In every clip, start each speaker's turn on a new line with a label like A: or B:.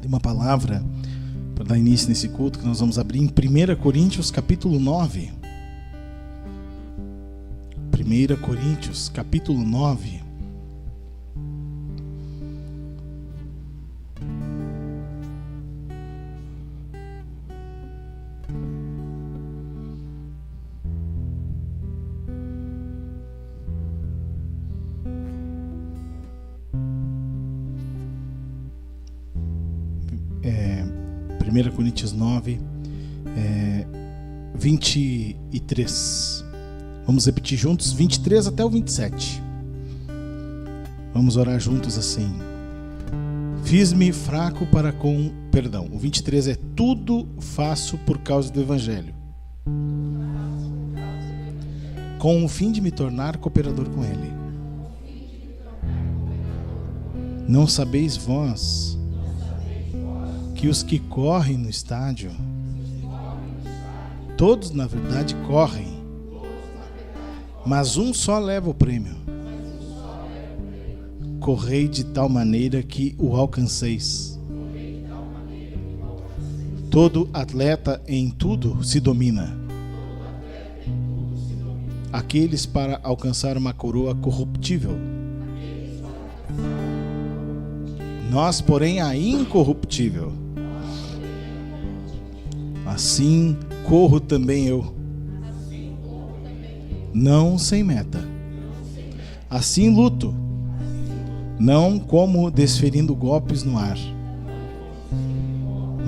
A: de uma palavra para dar início nesse culto, que nós vamos abrir em 1 Coríntios capítulo 9. 1 Coríntios capítulo 9. Primeira Coríntios 9, 23. Vamos repetir juntos, 23 até o 27. Vamos orar juntos assim. Fiz-me fraco para com... Perdão, o 23 é: tudo faço por causa do Evangelho, com o fim de me tornar cooperador com ele. Não sabeis vós que os que correm no estádio, todos na verdade correm, mas um só leva o prêmio. Correi de tal maneira que o alcanceis. Todo atleta em tudo se domina. Aqueles para alcançar uma coroa corruptível, nós, porém, a incorruptível. Assim corro também eu, não sem meta. Assim luto, não como desferindo golpes no ar,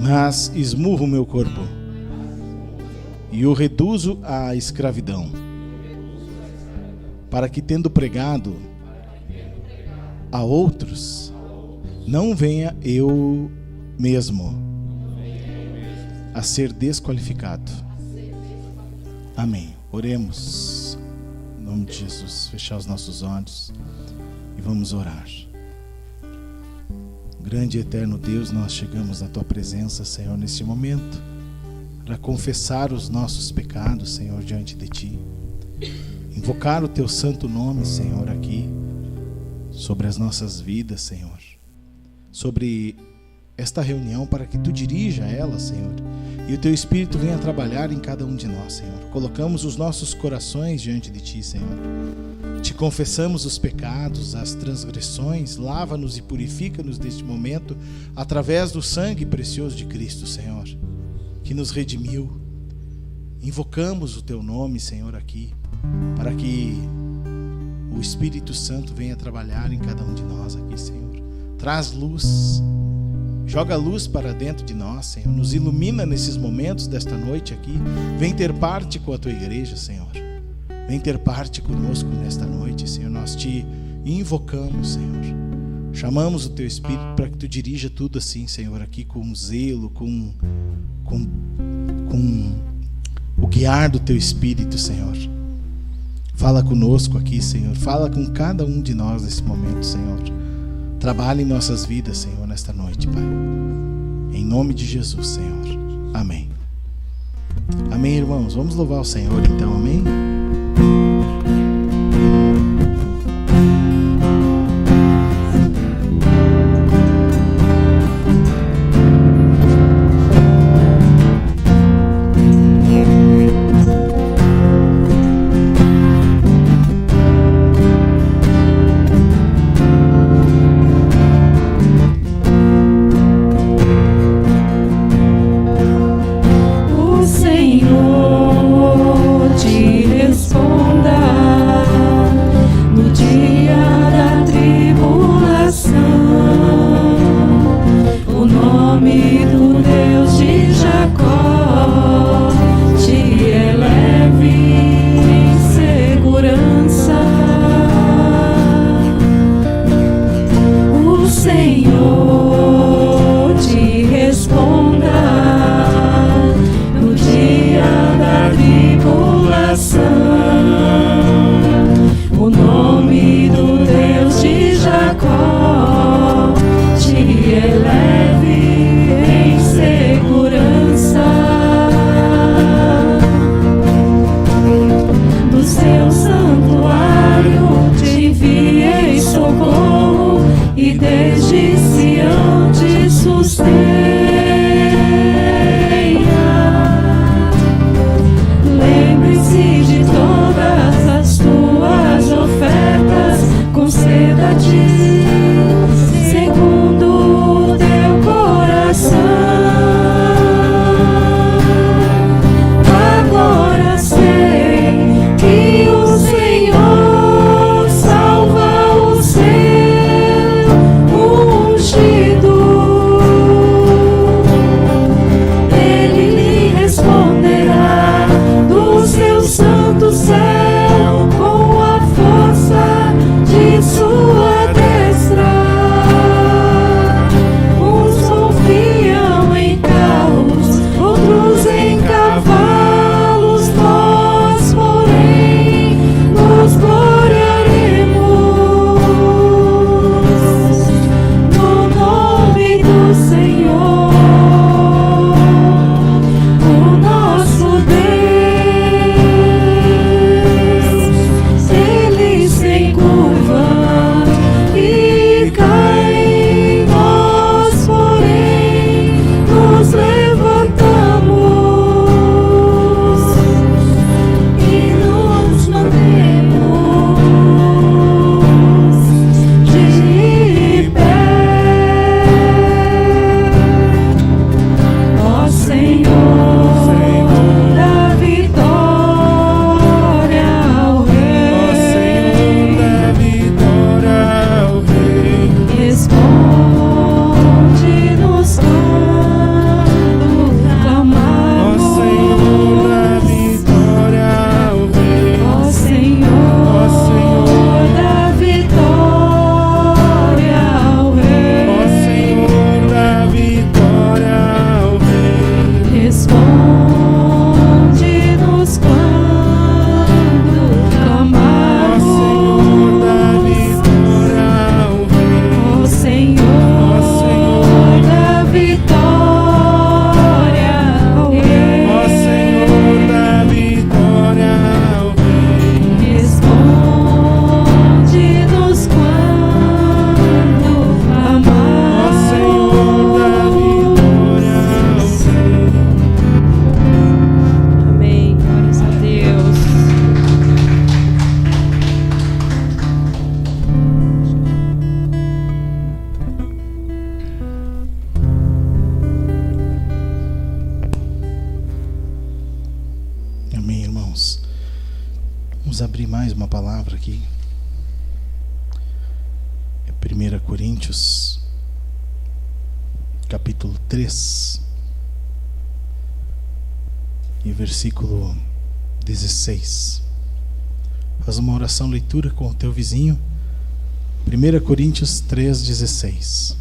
A: mas esmurro meu corpo e o reduzo à escravidão, para que, tendo pregado a outros, não venha eu mesmo a ser desqualificado. Amém. Oremos em nome de Jesus. Fechar os nossos olhos e vamos orar. Grande e eterno Deus, nós chegamos na tua presença, Senhor, neste momento, para confessar os nossos pecados, Senhor, diante de ti, invocar o teu santo nome, Senhor, aqui sobre as nossas vidas, Senhor, sobre esta reunião, para que tu dirija ela, Senhor, e o teu Espírito venha trabalhar em cada um de nós, Senhor. Colocamos os nossos corações diante de ti, Senhor. Te confessamos os pecados, as transgressões. Lava-nos e purifica-nos neste momento através do sangue precioso de Cristo, Senhor, que nos redimiu. Invocamos o teu nome, Senhor, aqui, para que o Espírito Santo venha trabalhar em cada um de nós aqui, Senhor. Traz luz, joga luz para dentro de nós, Senhor. Nos ilumina nesses momentos desta noite aqui. Vem ter parte com a tua igreja, Senhor. Vem ter parte conosco nesta noite, Senhor. Nós te invocamos, Senhor. Chamamos o teu Espírito para que tu dirija tudo assim, Senhor, aqui com zelo, com o guiar do teu Espírito, Senhor. Fala conosco aqui, Senhor. Fala com cada um de nós nesse momento, Senhor. Trabalha em nossas vidas, Senhor, nesta noite, Pai. Em nome de Jesus, Senhor. Amém. Amém, irmãos. Vamos louvar o Senhor, então. Amém?
B: desde Sião te sustenta. Lembre-se de todas as tuas ofertas, conceda-te segundo o teu coração. Agora sei que o Senhor salva o seu ungido. Ele lhe responderá do seu santo céu com a força de sua destra. Uns confiam em carros, outros em cavalos, nós, porém, nos gloriaremos no nome do Senhor, o nosso Deus. Ele se curva e cai, nós, porém, nos levantamos e nos mantemos de pé. Ó Senhor, dá vitória ao Rei. Responde-nos quando clamamos. Ó Senhor, dá vitória ao Rei. Responde-nos quando clamamos. Ó Senhor, dá vitória ao Rei. Responde-nos quando clamamos. Amém. Glórias a Deus.
A: Amém, irmãos. Vamos abrir mais uma palavra aqui. É 1 Coríntios, capítulo 3, e versículo 16. Faz uma oração, leitura com o teu vizinho. 1 Coríntios 3, 16.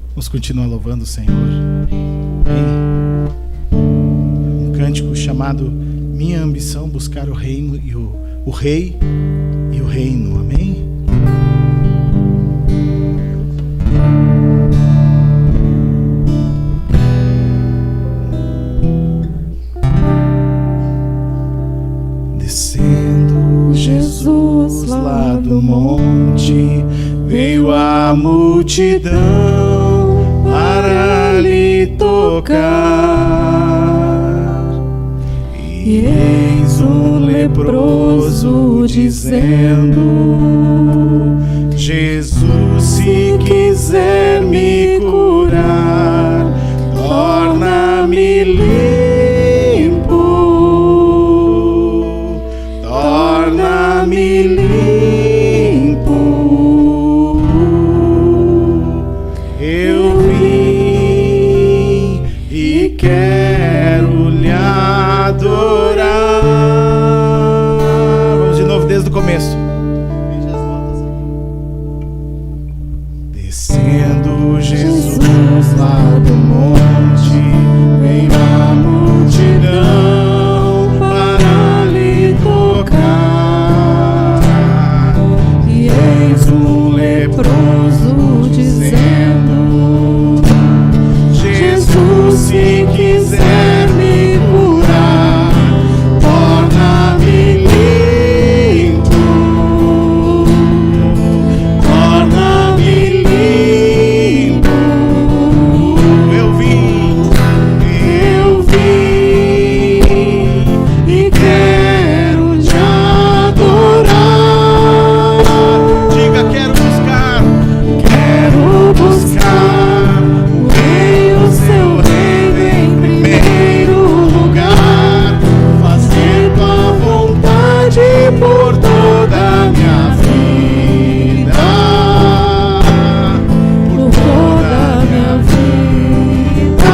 A: Vamos continuar louvando o Senhor. Amém. Um cântico chamado Minha Ambição, Buscar o Reino e o Rei e o Reino. Amém. Descendo Jesus lá do monte, veio a multidão para lhe tocar, e eis um leproso dizendo: Jesus, se quiser me curar. quero lhe adorar. Vamos de novo desde o começo. Descendo Jesus lá do monte, veio a multidão para lhe tocar. E eis um leproso dizendo: Jesus, se quiser me curar, torna-me limpo, torna-me limpo. Eu vim e quero te adorar. Diga: quero buscar o rei, o seu reino em primeiro lugar, fazer tua vontade por toda a minha vida, por toda a minha vida.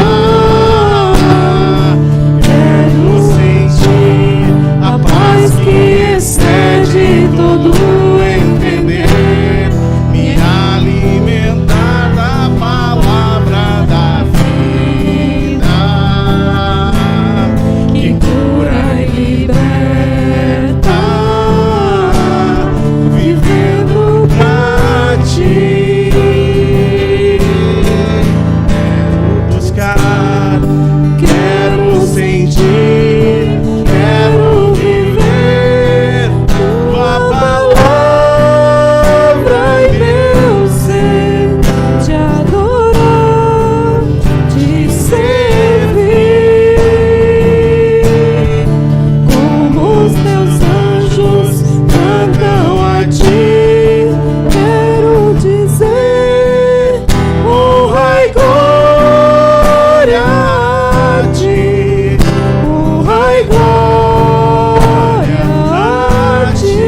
A: Quero sentir a paz que excede todo entender, me alimentar da palavra da vida, que cura e liberta, vivendo pra ti. Quero buscar, quero sentir, quero viver tua palavra e meu ser, te adorar, te servir, como os teus anjos cantam a ti. Quero dizer: honra e glória a ti, honra e glória a ti.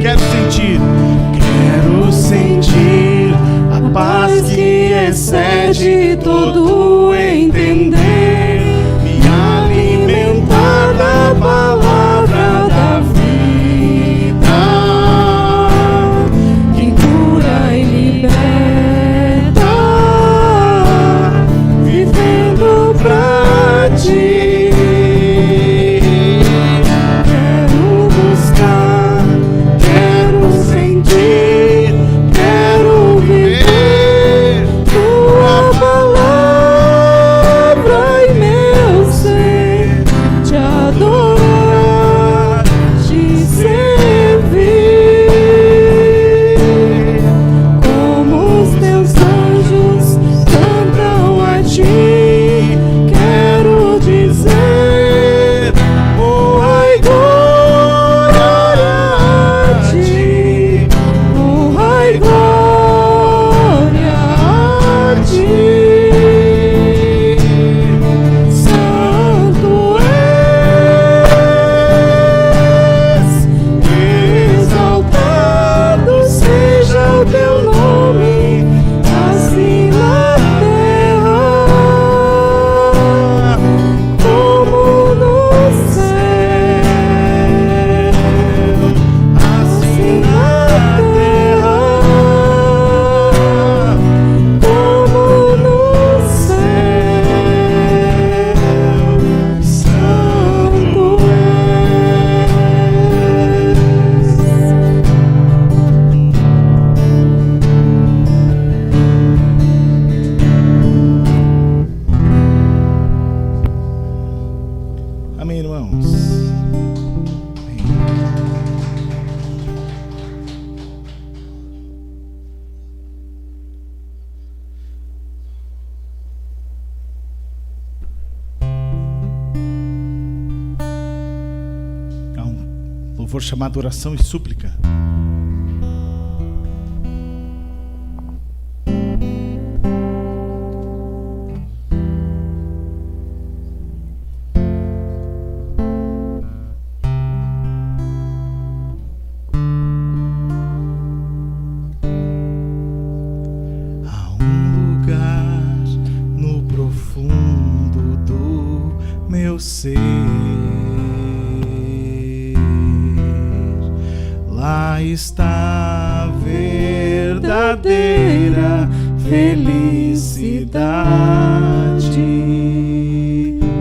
A: Quero sentir a paz que excede todo entender, me alimentar da palavra da vida, que cura e liberta, vivendo pra ti. Quero buscar, quero sentir, quero viver tua palavra e meu ser, te adorar, te servir, como os teus anjos cantam a ti. Quero dizer: honra e glória a ti, honra e glória a ti. Santo és, exaltado seja o teu nome, assim na terra como no céu, assim na terra como no céu. Santo és. Amém, irmãos. Amém. Há um louvor chamado oração e súplica. Há um lugar no profundo está verdadeira felicidade.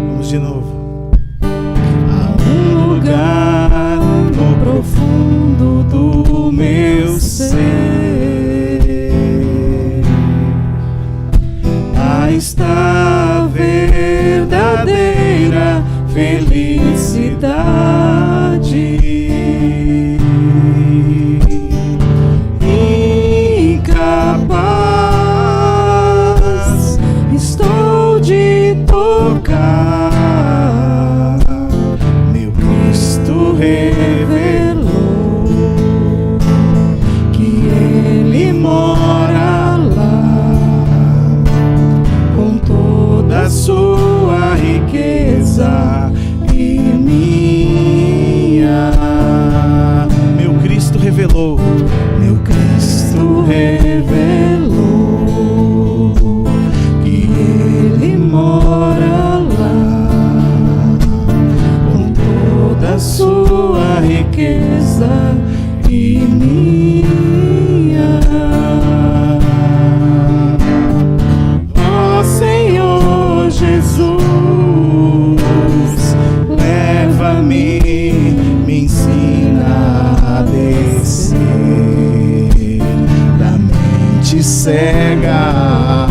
A: Vamos de novo. Há um lugar no profundo do meu ser. Há está verdadeira felicidade. Incapaz estou de tocar, meu Cristo revelou que Ele mora lá com toda a sua riqueza e minha. Meu Cristo revelou, meu Cristo revelou que Ele mora lá com toda a sua riqueza e minha. Ó Senhor Jesus, leva-me, me ensina a descer da mente cega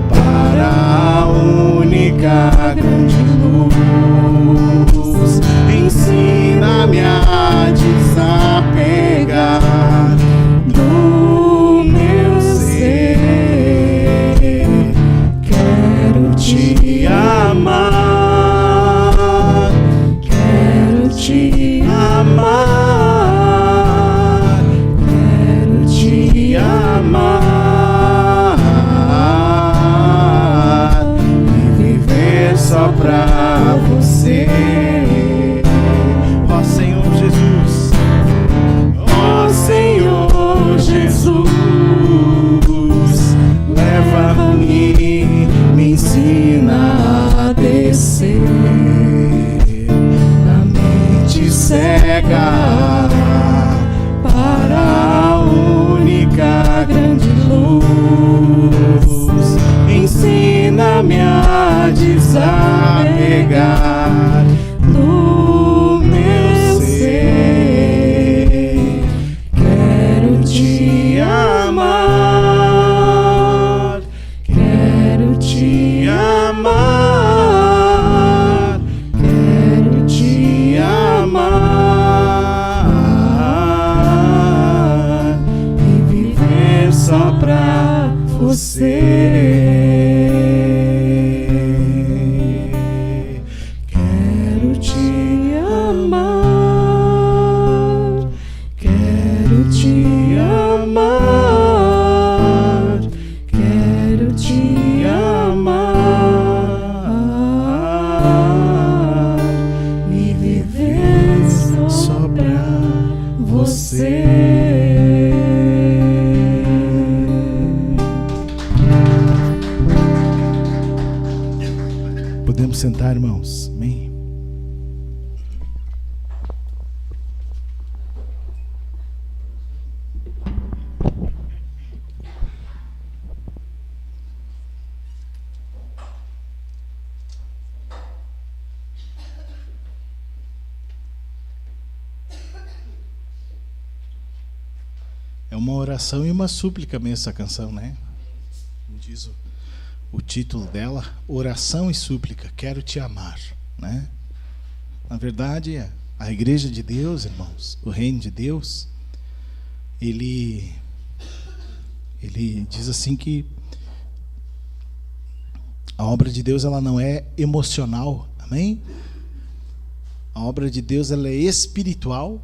A: para a única grande luz. Ensina-me a desapegar do meu ser. Quero te amar, quero te amar, quero te amar e viver só pra você. Ó Senhor Jesus, ó Senhor Jesus, leva-me, me ensina a descer da mente cega para a única grande luz. Ensina-me a desapegar do meu ser. Quero te amar, quero te amar, quero te amar e viver só pra você. Quero te amar, quero te amar, quero te amar e viver só pra você. Podemos sentar, irmãos. Amém. É uma oração e uma súplica mesmo essa canção, né? Diz o título dela, Oração e Súplica, Quero Te Amar, né? Na verdade, a Igreja de Deus, irmãos, o Reino de Deus, ele diz assim que a obra de Deus ela não é emocional, amém? A obra de Deus ela é espiritual,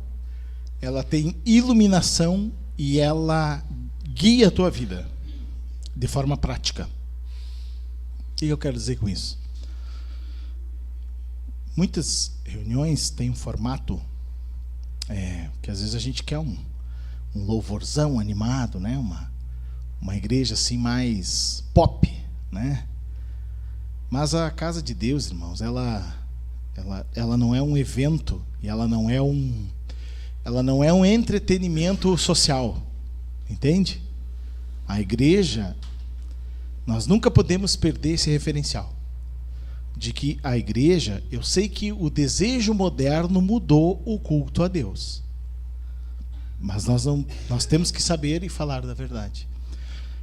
A: ela tem iluminação e ela guia a tua vida de forma prática. O que eu quero dizer com isso? Muitas reuniões têm um formato que às vezes a gente quer um louvorzão animado, né? Uma igreja assim mais pop, né? Mas a casa de Deus, irmãos, ela não é um evento e ela não é ela não é um entretenimento social, entende? A igreja, nós nunca podemos perder esse referencial de que a igreja, eu sei que o desejo moderno mudou o culto a Deus, mas nós temos que saber e falar da verdade,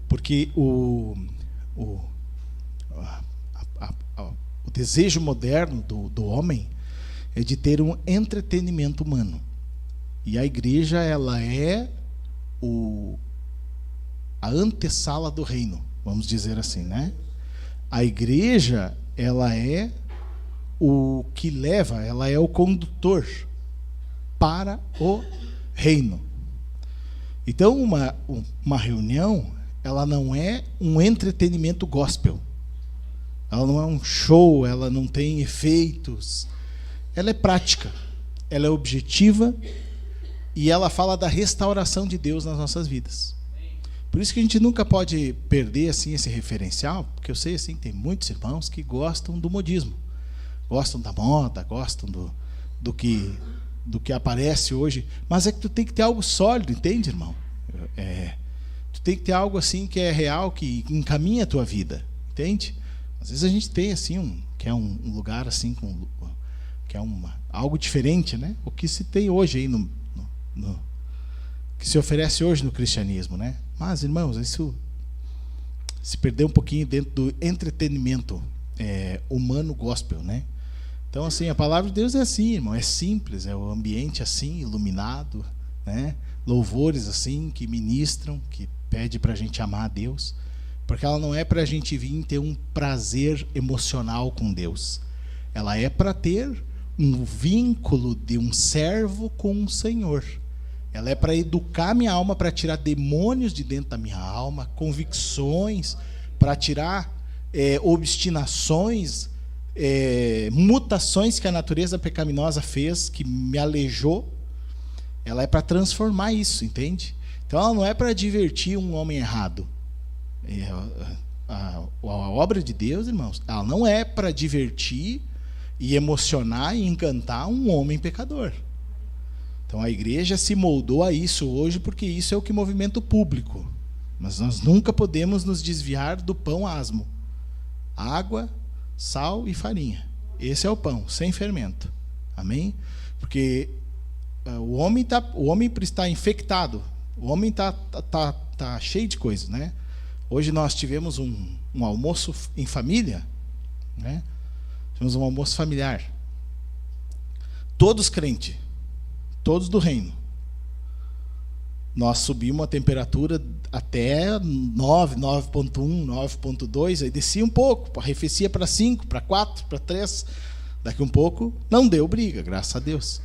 A: porque o desejo moderno do homem é de ter um entretenimento humano, e a igreja, ela é a antessala do reino, vamos dizer assim, né? A igreja, ela é o que leva, ela é o condutor para o reino. Então, uma reunião, ela não é um entretenimento gospel, ela não é um show, ela não tem efeitos, ela é prática, ela é objetiva, e ela fala da restauração de Deus nas nossas vidas. Por isso que a gente nunca pode perder assim esse referencial, porque eu sei assim, tem muitos irmãos que gostam do modismo, gostam da moda, gostam do que aparece hoje, mas é que tu tem que ter algo sólido, entende, irmão? Tu tem que ter algo assim que é real, que encaminha a tua vida, entende? Às vezes a gente tem assim que é um lugar assim que é algo diferente, né? O que se tem hoje aí que se oferece hoje no cristianismo, né? Mas, irmãos, isso se perdeu um pouquinho dentro do entretenimento humano gospel, né? Então, assim, a palavra de Deus é assim, irmão, é simples, é o ambiente assim, iluminado, né? Louvores assim, que ministram, que pede para a gente amar a Deus, porque ela não é para a gente vir ter um prazer emocional com Deus, ela é para ter um vínculo de um servo com um Senhor. Ela é para educar minha alma, para tirar demônios de dentro da minha alma, convicções, para tirar obstinações, mutações que a natureza pecaminosa fez, que me aleijou. Ela é para transformar isso, entende? Então ela não é para divertir um homem errado. A obra de Deus, irmãos, ela não é para divertir e emocionar e encantar um homem pecador. Então a igreja se moldou a isso hoje, porque isso é o que movimenta o público. Mas nós nunca podemos nos desviar do pão asmo. Água, sal e farinha. Esse é o pão, sem fermento. Amém? Porque o homem está infectado. O homem está cheio de coisas, né? Hoje nós tivemos um almoço em família, né? Tivemos um almoço familiar. Todos crentes. Todos do reino. Nós subimos a temperatura até 9, 9.1, 9.2, aí descia um pouco, arrefecia para 5, para 4, para 3. Daqui um pouco não deu briga, graças a Deus.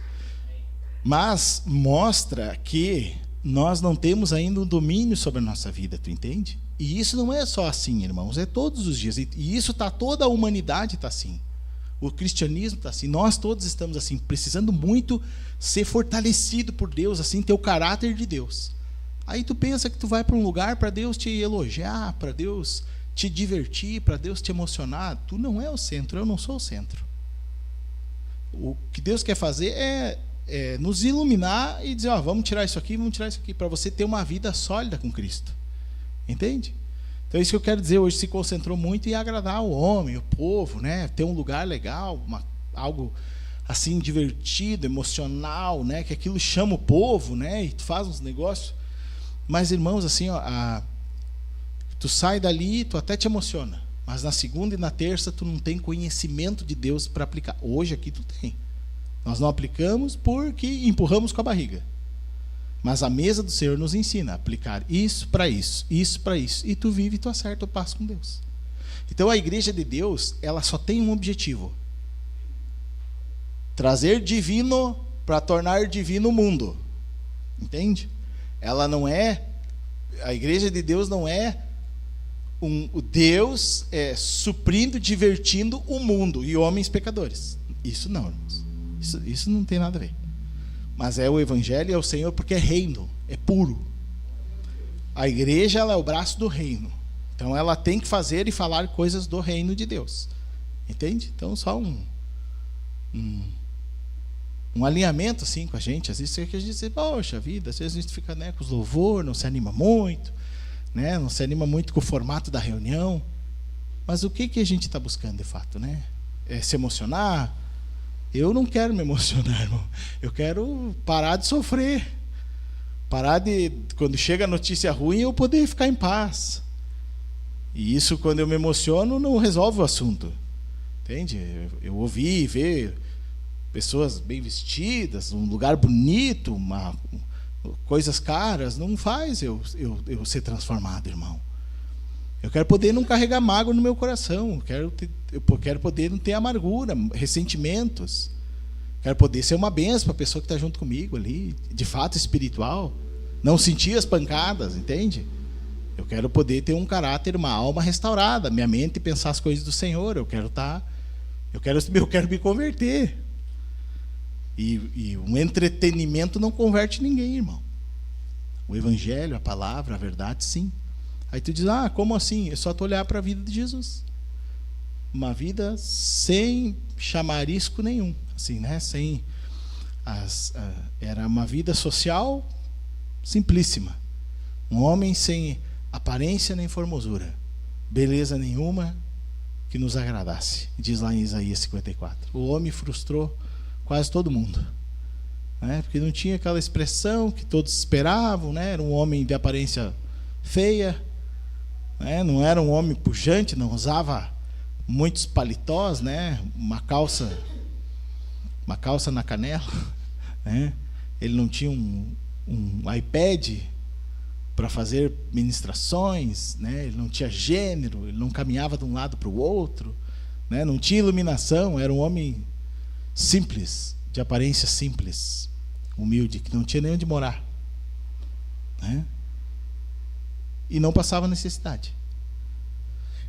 A: Mas mostra que nós não temos ainda um domínio sobre a nossa vida, tu entende? E isso não é só assim, irmãos, é todos os dias. E isso toda a humanidade está assim. O cristianismo está assim, nós todos estamos assim, precisando muito ser fortalecido por Deus, assim, ter o caráter de Deus. Aí tu pensa que tu vai para um lugar para Deus te elogiar, para Deus te divertir, para Deus te emocionar. Tu não é o centro, eu não sou o centro. O que Deus quer fazer é nos iluminar e dizer, vamos tirar isso aqui, para você ter uma vida sólida com Cristo. Entende? Então, isso que eu quero dizer, hoje se concentrou muito em agradar o homem, o povo, né? Ter um lugar legal, algo assim divertido, emocional, né? Que aquilo chama o povo, né? E tu faz uns negócios. Mas, irmãos, assim, tu sai dali, tu até te emociona. Mas na segunda e na terça tu não tem conhecimento de Deus para aplicar. Hoje aqui tu tem. Nós não aplicamos porque empurramos com a barriga. Mas a mesa do Senhor nos ensina a aplicar isso para isso, isso para isso. E tu vive e tu acerta o passo com Deus. Então a igreja de Deus, ela só tem um objetivo: trazer divino para tornar divino o mundo. Entende? Ela não é, a igreja de Deus não é o Deus suprindo, divertindo o mundo e homens pecadores. Isso não, irmãos. Isso não tem nada a ver. Mas é o evangelho e é o Senhor, porque é reino, é puro. A igreja, ela é o braço do reino. Então ela tem que fazer e falar coisas do reino de Deus. Entende? Então só um alinhamento assim com a gente. Às vezes a gente diz, poxa vida, às vezes a gente fica, né, com os louvor, não se anima muito, né, não se anima muito com o formato da reunião. Mas o que a gente está buscando de fato, né? É se emocionar? Eu não quero me emocionar, irmão. Eu quero parar de sofrer. Parar de, quando chega a notícia ruim, eu poder ficar em paz. E isso, quando eu me emociono, não resolve o assunto. Entende? Eu ouvi, ver pessoas bem vestidas, um lugar bonito, coisas caras, não faz eu ser transformado, irmão. Eu quero poder não carregar mágoa no meu coração. Eu quero poder não ter amargura, ressentimentos. Quero poder ser uma bênção para a pessoa que está junto comigo ali, de fato espiritual. Não sentir as pancadas, entende? Eu quero poder ter um caráter, uma alma restaurada, minha mente pensar as coisas do Senhor. Eu quero me converter. E um entretenimento não converte ninguém, irmão. O Evangelho, a palavra, a verdade, sim. Aí tu diz, como assim? É só tu olhar para a vida de Jesus. Uma vida sem chamarisco nenhum. Assim, né? Era uma vida social simplíssima. Um homem sem aparência nem formosura. Beleza nenhuma que nos agradasse. Diz lá em Isaías 54. O homem frustrou quase todo mundo. Né? Porque não tinha aquela expressão que todos esperavam. Né? Era um homem de aparência feia. Não era um homem pujante, não usava muitos paletós, né? Uma calça na canela, né? Ele não tinha um iPad para fazer ministrações, né? Ele não tinha gênero, ele não caminhava de um lado para o outro, né? Não tinha iluminação, era um homem simples, de aparência simples, humilde, que não tinha nem onde morar, né? E não passava necessidade.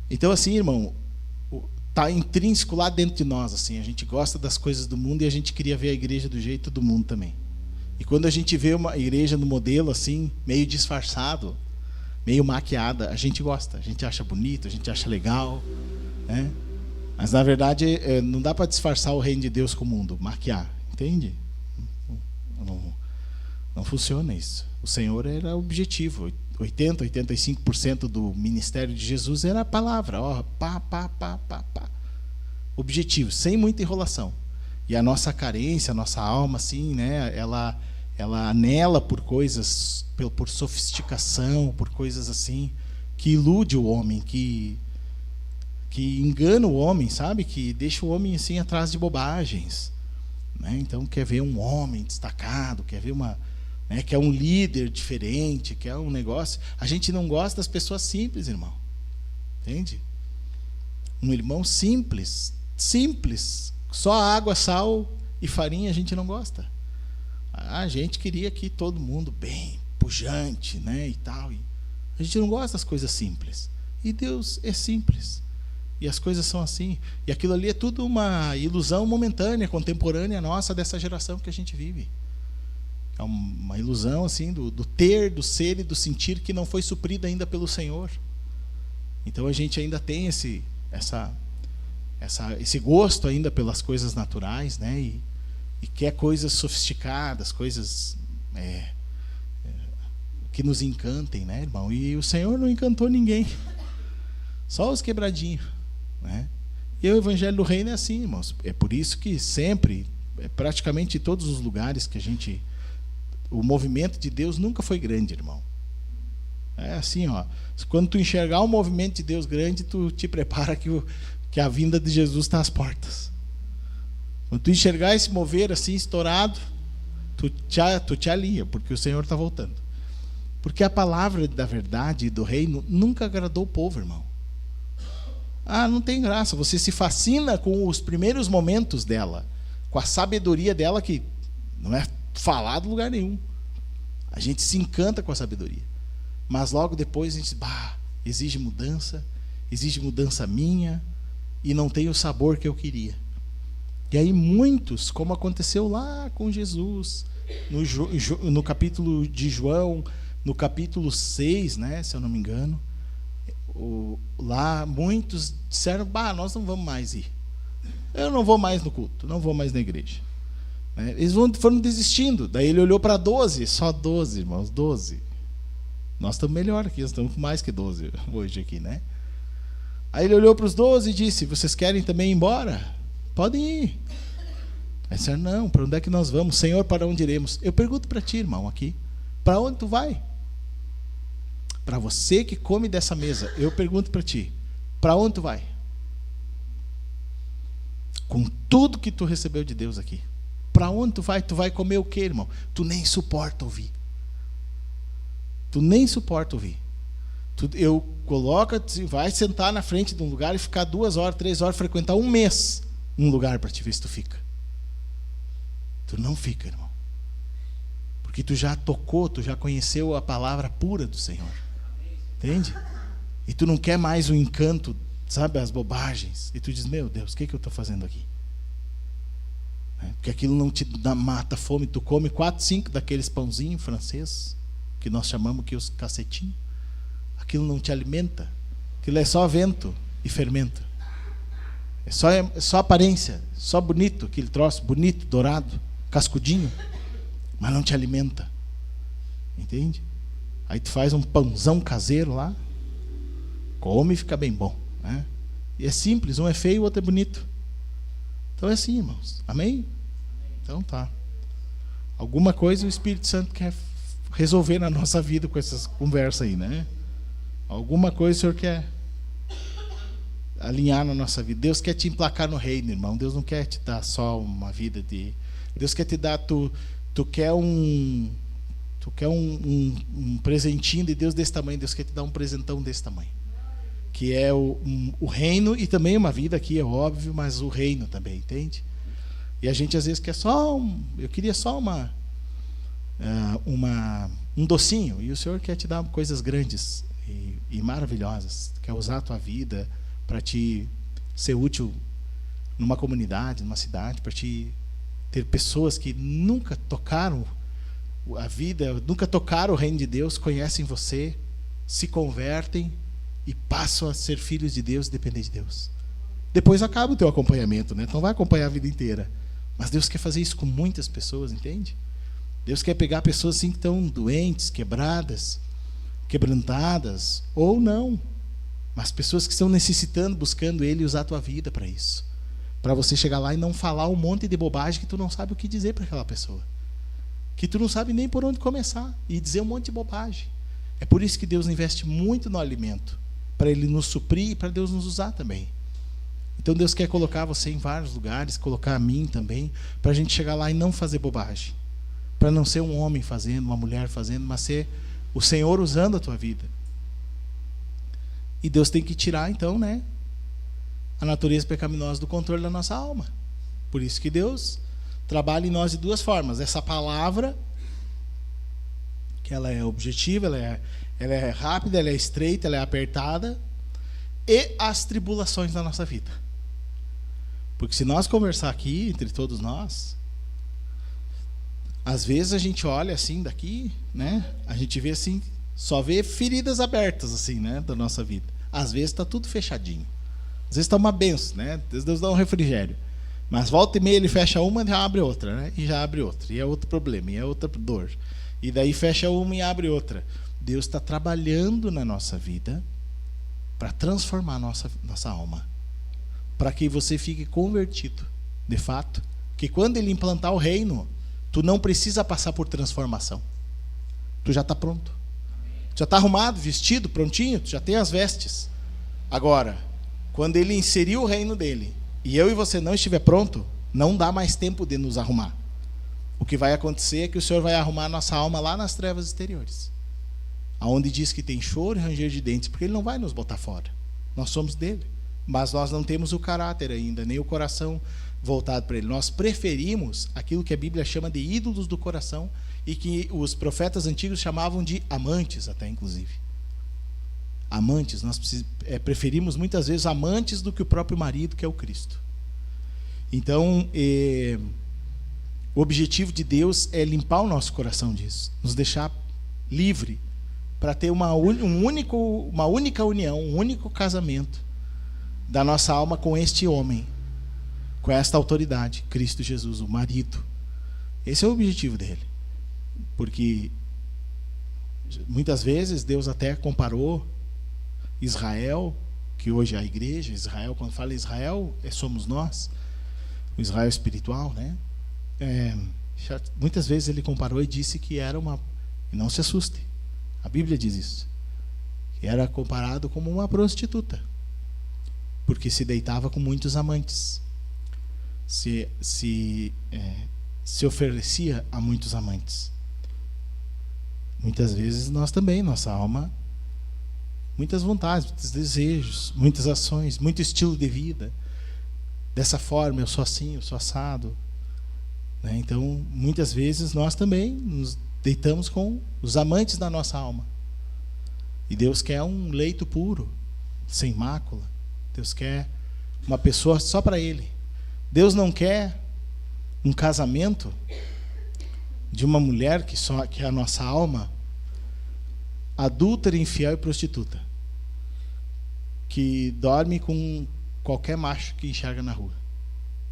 A: Então, assim, irmão, está intrínseco lá dentro de nós. Assim, a gente gosta das coisas do mundo e a gente queria ver a igreja do jeito do mundo também. E quando a gente vê uma igreja no modelo assim, meio disfarçado, meio maquiada, a gente gosta, a gente acha bonito, a gente acha legal, né? Mas, na verdade, não dá para disfarçar o reino de Deus com o mundo, maquiar, entende? Não funciona isso. O Senhor era objetivo. 85% do ministério de Jesus era a palavra, pá. Objetivo, sem muita enrolação. E a nossa carência, a nossa alma, assim, né, ela anela por coisas, por sofisticação, por coisas assim, que ilude o homem, que engana o homem, sabe? Que deixa o homem assim atrás de bobagens. Né? Então quer ver um homem destacado, quer ver quer um líder diferente, quer um negócio. A gente não gosta das pessoas simples, irmão. Entende? Um irmão simples, só água, sal e farinha a gente não gosta. A gente queria que todo mundo bem, pujante, né, e tal. E a gente não gosta das coisas simples. E Deus é simples. E as coisas são assim. E aquilo ali é tudo uma ilusão momentânea, contemporânea nossa, dessa geração que a gente vive. É uma ilusão assim do ter, do ser e do sentir que não foi suprida ainda pelo Senhor. Então a gente ainda tem esse gosto ainda pelas coisas naturais, né? E quer coisas sofisticadas, coisas que nos encantem, né, irmão? E o Senhor não encantou ninguém, só os quebradinhos, né? E o Evangelho do Reino é assim, irmãos. É por isso que sempre, praticamente em todos os lugares que o movimento de Deus nunca foi grande, irmão. É assim, quando tu enxergar um movimento de Deus grande, tu te prepara que a vinda de Jesus está às portas. Quando tu enxergar esse mover assim estourado, tu te alinha, porque o Senhor está voltando. Porque a palavra da verdade e do reino nunca agradou o povo, irmão. Não tem graça. Você se fascina com os primeiros momentos dela, com a sabedoria dela, que não é falado em lugar nenhum. A gente se encanta com a sabedoria, mas logo depois a gente exige mudança minha, e não tem o sabor que eu queria. E aí muitos, como aconteceu lá com Jesus, no capítulo de João, no capítulo 6, né, se eu não me engano, lá muitos disseram, nós não vamos mais ir. Eu não vou mais no culto, não vou mais na igreja. Né? Eles foram desistindo. Daí ele olhou para 12, só 12, irmãos, 12. Nós estamos melhor aqui, nós estamos com mais que 12 hoje aqui, né? Aí ele olhou para os 12 e disse: vocês querem também ir embora? Podem ir. Aí disseram: não, para onde é que nós vamos? Senhor, para onde iremos? Eu pergunto para ti, irmão, aqui, para onde tu vai? Para você que come dessa mesa, eu pergunto para ti, para onde tu vai? Com tudo que tu recebeu de Deus aqui, para onde tu vai? Tu vai comer o quê, irmão? Tu nem suporta ouvir. Tu nem suporta ouvir. Eu coloca, vai sentar na frente de um lugar e ficar 2 horas, 3 horas, frequentar um mês um lugar para te ver se tu fica. Tu não fica, irmão. Porque tu já tocou, tu já conheceu a palavra pura do Senhor. Entende? E tu não quer mais o encanto, sabe, as bobagens. E tu diz: meu Deus, o que eu estou fazendo aqui? Porque aquilo não te mata a fome. Tu come 4, 5 daqueles pãozinhos franceses, que nós chamamos aqui os cacetinhos. Aquilo não te alimenta. Aquilo é só vento e fermento. É só aparência, só bonito, aquele troço, bonito, dourado, cascudinho, mas não te alimenta. Entende? Aí tu faz um pãozão caseiro lá, come e fica bem bom, né? E é simples, um é feio, o outro é bonito. Então é assim, irmãos. Amém? Então tá. Alguma coisa o Espírito Santo quer resolver na nossa vida com essas conversas aí, né? Alguma coisa o Senhor quer alinhar na nossa vida. Deus quer te emplacar no reino, irmão. Deus não quer te dar só uma vida de... Deus quer te dar... Tu quer um presentinho de Deus desse tamanho. Deus quer te dar um presentão desse tamanho. Que é o reino, e também uma vida aqui, é óbvio, mas o reino também, entende? E a gente às vezes quer só... eu queria só um docinho. E o Senhor quer te dar coisas grandes e maravilhosas. Quer usar a tua vida para te ser útil numa comunidade, numa cidade, para te ter pessoas que nunca tocaram a vida, nunca tocaram o reino de Deus, conhecem você, se convertem e passam a ser filhos de Deus e depender de Deus. Depois acaba o teu acompanhamento, né? Então vai acompanhar a vida inteira. Mas Deus quer fazer isso com muitas pessoas, entende? Deus quer pegar pessoas assim que estão doentes, quebradas, quebrantadas, ou não. Mas pessoas que estão necessitando, buscando Ele, e usar a tua vida para isso. Para você chegar lá e não falar um monte de bobagem que tu não sabe o que dizer para aquela pessoa. Que tu não sabe nem por onde começar. E dizer um monte de bobagem. É por isso que Deus investe muito no alimento. Para Ele nos suprir e para Deus nos usar também. Então Deus quer colocar você em vários lugares, colocar a mim também, para a gente chegar lá e não fazer bobagem. Para não ser um homem fazendo, uma mulher fazendo, mas ser o Senhor usando a tua vida. E Deus tem que tirar, então, né, a natureza pecaminosa do controle da nossa alma. Por isso que Deus trabalha em nós de 2 formas. Essa palavra, que ela é objetiva, ela é rápida, ela é estreita, ela é apertada, e as tribulações da nossa vida. Porque se nós conversar aqui, entre todos nós, às vezes a gente olha assim daqui, né, a gente vê assim, só vê feridas abertas assim, né, da nossa vida. Às vezes está tudo fechadinho. Às vezes está uma benção, né? Deus dá um refrigério. Mas volta e meia ele fecha uma e já abre outra, né? E já abre outra. E é outro problema, e é outra dor. E daí fecha uma e abre outra. Deus está trabalhando na nossa vida para transformar a nossa alma. Para que você fique convertido, de fato. Que quando Ele implantar o reino, tu não precisa passar por transformação. Tu já está pronto. Já está arrumado, vestido, prontinho, tu já tem as vestes. Agora, quando Ele inserir o reino dele, e eu e você não estiver pronto, não dá mais tempo de nos arrumar. O que vai acontecer é que o Senhor vai arrumar a nossa alma lá nas trevas exteriores. Aonde diz que tem choro e ranger de dentes, porque Ele não vai nos botar fora. Nós somos dele. Mas nós não temos o caráter ainda, nem o coração voltado para Ele. Nós preferimos aquilo que a Bíblia chama de ídolos do coração, e que os profetas antigos chamavam de amantes, até inclusive. Amantes, nós preferimos muitas vezes amantes do que o próprio marido, que é o Cristo. Então, o objetivo de Deus é limpar o nosso coração disso, nos deixar livre, para ter uma única união, um único casamento da nossa alma com este homem, com esta autoridade, Cristo Jesus, o marido. Esse é o objetivo dele. Porque muitas vezes Deus até comparou Israel, que hoje é a igreja, Israel, quando fala Israel, somos nós, o Israel espiritual, né? Muitas vezes ele comparou e disse que era uma... E não se assuste, a Bíblia diz isso. Que era comparado como uma prostituta, porque se deitava com muitos amantes. Se oferecia a muitos amantes. Muitas vezes nós também, nossa alma, muitas vontades, muitos desejos, muitas ações, muito estilo de vida. Dessa forma, eu sou assim, eu sou assado. Né? Então, muitas vezes nós também nos deitamos com os amantes da nossa alma. E Deus quer um leito puro, sem mácula. Deus quer uma pessoa só para Ele. Deus não quer um casamento de uma mulher que é a nossa alma, adúltera, infiel e prostituta, que dorme com qualquer macho que enxerga na rua.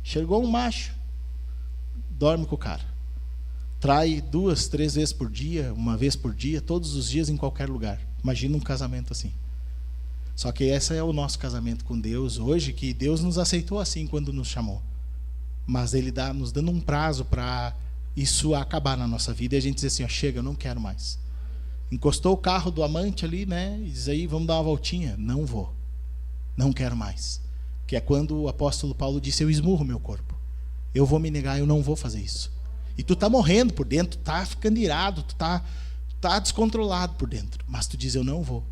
A: Enxergou um macho, dorme com o cara. Trai 2, 3 vezes por dia, uma vez por dia, todos os dias, em qualquer lugar. Imagina um casamento assim. Só que esse é o nosso casamento com Deus hoje, que Deus nos aceitou assim quando nos chamou. Mas Ele nos dando um prazo para isso acabar na nossa vida e a gente diz assim, ó, chega, eu não quero mais. Encostou o carro do amante ali, né? E diz aí, vamos dar uma voltinha. Não vou. Não quero mais. Que é quando o apóstolo Paulo disse, eu esmurro meu corpo. Eu vou me negar, eu não vou fazer isso. E tu tá morrendo por dentro, tu tá ficando irado, tu tá descontrolado por dentro. Mas tu diz, eu não vou.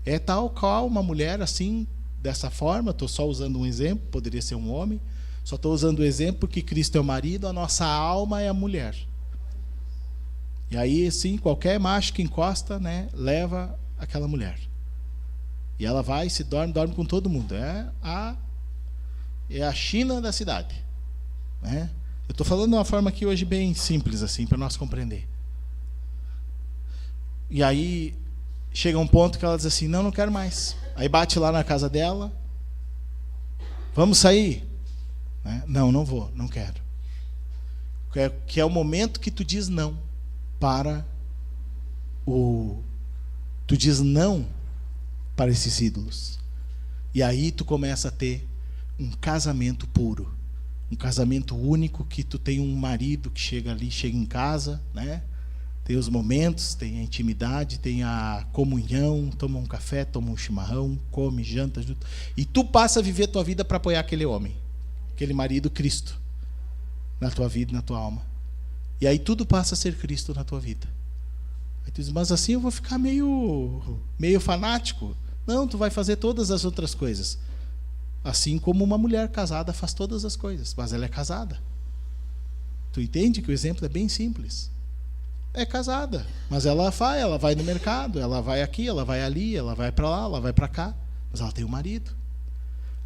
A: É tal qual uma mulher assim, dessa forma, estou só usando um exemplo, poderia ser um homem, só estou usando o exemplo porque Cristo é o marido, a nossa alma é a mulher. E aí, assim, qualquer macho que encosta, né, leva aquela mulher. E ela vai, se dorme com todo mundo. É a China da cidade. Né? Eu estou falando de uma forma aqui hoje bem simples, assim, para nós compreender. E aí chega um ponto que ela diz assim, não quero mais. Aí bate lá na casa dela, vamos sair? Né? Não vou, não quero. Que é o momento que tu diz não tu diz não para esses ídolos. E aí tu começa a ter um casamento puro, um casamento único, que tu tem um marido que chega em casa, né? Tem os momentos, tem a intimidade, tem a comunhão, toma um café, toma um chimarrão, come, janta junto. E tu passa a viver a tua vida para apoiar aquele homem, aquele marido Cristo, na tua vida, na tua alma. E aí tudo passa a ser Cristo na tua vida. Aí tu diz, mas assim eu vou ficar meio fanático. Não, tu vai fazer todas as outras coisas. Assim como uma mulher casada faz todas as coisas, mas ela é casada. Tu entende que o exemplo é bem simples. É casada, mas ela vai no mercado, ela vai aqui, ela vai ali, ela vai para lá, ela vai para cá, mas ela tem um marido.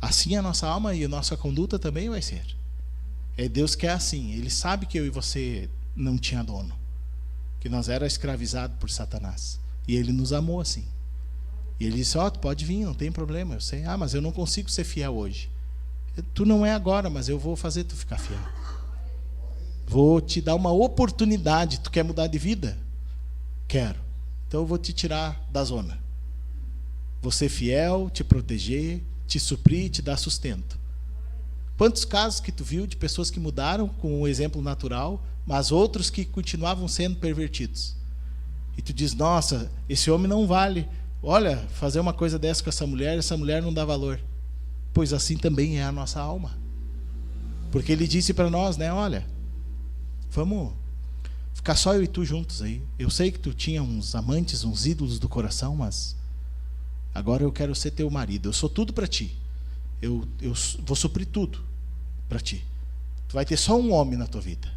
A: Assim a nossa alma e a nossa conduta também vai ser. Deus quer assim, Ele sabe que eu e você não tinha dono, que nós era escravizado por Satanás, e Ele nos amou assim. E Ele disse, tu pode vir, não tem problema, eu sei, mas eu não consigo ser fiel hoje. Tu não é agora, mas eu vou fazer tu ficar fiel. Vou te dar uma oportunidade. Tu quer mudar de vida? Quero. Então eu vou te tirar da zona. Vou ser fiel, te proteger, te suprir, te dar sustento. Quantos casos que tu viu de pessoas que mudaram com um exemplo natural, mas outros que continuavam sendo pervertidos? E tu diz, nossa, esse homem não vale. Olha, fazer uma coisa dessa com essa mulher não dá valor. Pois assim também é a nossa alma. Porque Ele disse para nós, né, olha, vamos ficar só eu e tu juntos aí. Eu sei que tu tinha uns amantes, uns ídolos do coração, mas agora eu quero ser teu marido. Eu sou tudo para ti. Eu vou suprir tudo para ti. Tu vai ter só um homem na tua vida.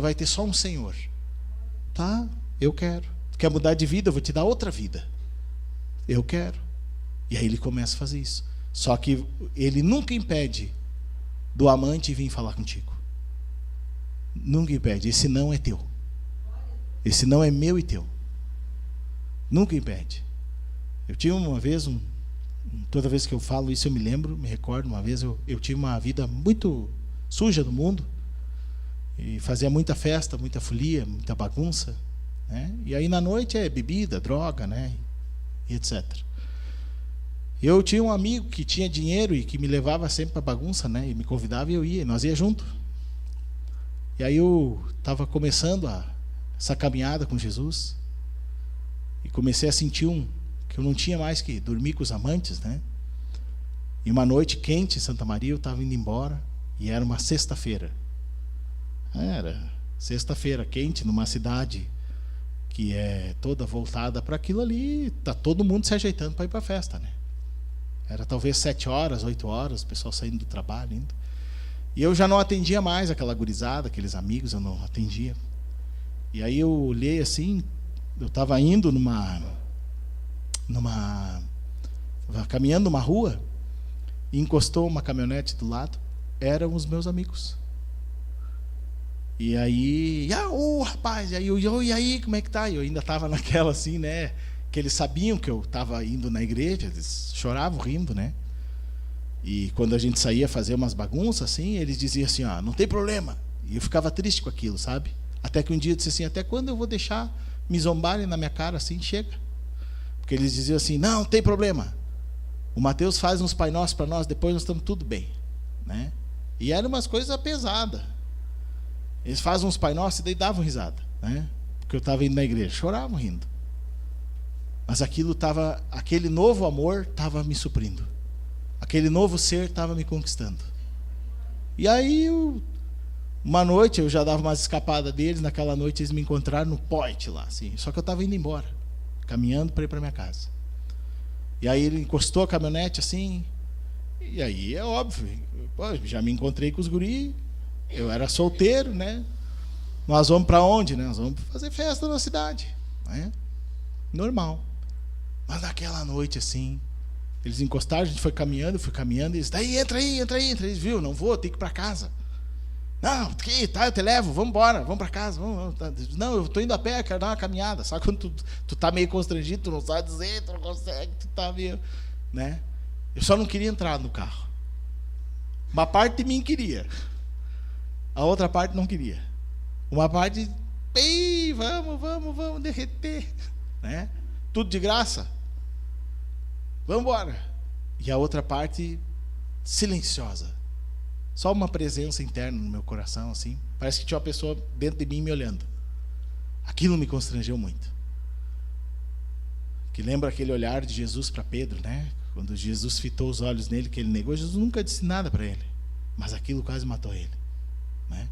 A: Vai ter só um Senhor. Tá, eu quero. Tu quer mudar de vida? Eu vou te dar outra vida. Eu quero. E aí Ele começa a fazer isso. Só que Ele nunca impede do amante vir falar contigo. Nunca impede. Esse não é teu. Esse não é meu e teu. Nunca impede. Eu tive uma vez, toda vez que eu falo isso eu me recordo, uma vez eu tive uma vida muito suja no mundo. E fazia muita festa, muita folia, muita bagunça, né? E aí na noite é bebida, droga, né? E etc. Eu tinha um amigo que tinha dinheiro e que me levava sempre para bagunça, né? E me convidava e eu ia, e nós ia junto. E aí eu estava começando essa caminhada com Jesus e comecei a sentir que eu não tinha mais que dormir com os amantes, né? E uma noite quente em Santa Maria, eu estava indo embora e era uma sexta-feira. Era sexta-feira quente numa cidade que é toda voltada para aquilo ali, tá todo mundo se ajeitando para ir para a festa, né? Era talvez 7 horas, 8 horas, o pessoal saindo do trabalho, indo. E eu já não atendia mais aquela gurizada, aqueles amigos, eu não atendia. E aí eu olhei assim, eu estava indo caminhando numa rua, e encostou uma caminhonete do lado, eram os meus amigos. E aí, rapaz, e aí, como é que tá? E eu ainda estava naquela assim, né? Que eles sabiam que eu estava indo na igreja, eles choravam rindo, né? E quando a gente saía fazer umas bagunças assim, eles diziam assim, não tem problema. E eu ficava triste com aquilo, sabe? Até que um dia eu disse assim, até quando eu vou deixar me zombarem na minha cara assim? Chega. Porque eles diziam assim, não tem problema. O Mateus faz uns Pai Nosso para nós, depois nós estamos tudo bem, né? E eram umas coisas pesadas. Eles fazem uns Pai Nosso e daí davam risada, né? Porque eu estava indo na igreja, choravam rindo. Mas aquele novo amor estava me suprindo. Aquele novo ser estava me conquistando. E aí, uma noite, eu já dava umas escapadas deles, naquela noite eles me encontraram no point lá, assim. Só que eu estava indo embora, caminhando para ir para minha casa. E aí ele encostou a caminhonete assim, e aí é óbvio, já me encontrei com os guris, eu era solteiro, né? Nós vamos para onde, né? Nós vamos fazer festa na cidade, né? Normal. Mas naquela noite assim, eles encostaram, a gente foi caminhando, e eles, daí entra aí, eles viu, não vou, tenho que ir para casa. Não, tá, eu te levo, vamos embora, vamos para casa, vamos. Não, eu tô indo a pé, quero dar uma caminhada. Sabe quando tu tá meio constrangido, tu não sabe dizer, tu não consegue, tu tá meio, né? Eu só não queria entrar no carro. Uma parte de mim queria, a outra parte não queria. Uma parte, ei, vamos derreter, né? Tudo de graça. Vamos embora. E a outra parte silenciosa. Só uma presença interna no meu coração, assim. Parece que tinha uma pessoa dentro de mim me olhando. Aquilo me constrangeu muito. Que lembra aquele olhar de Jesus para Pedro, né? Quando Jesus fitou os olhos nele, que ele negou, Jesus nunca disse nada para ele. Mas aquilo quase matou ele, né?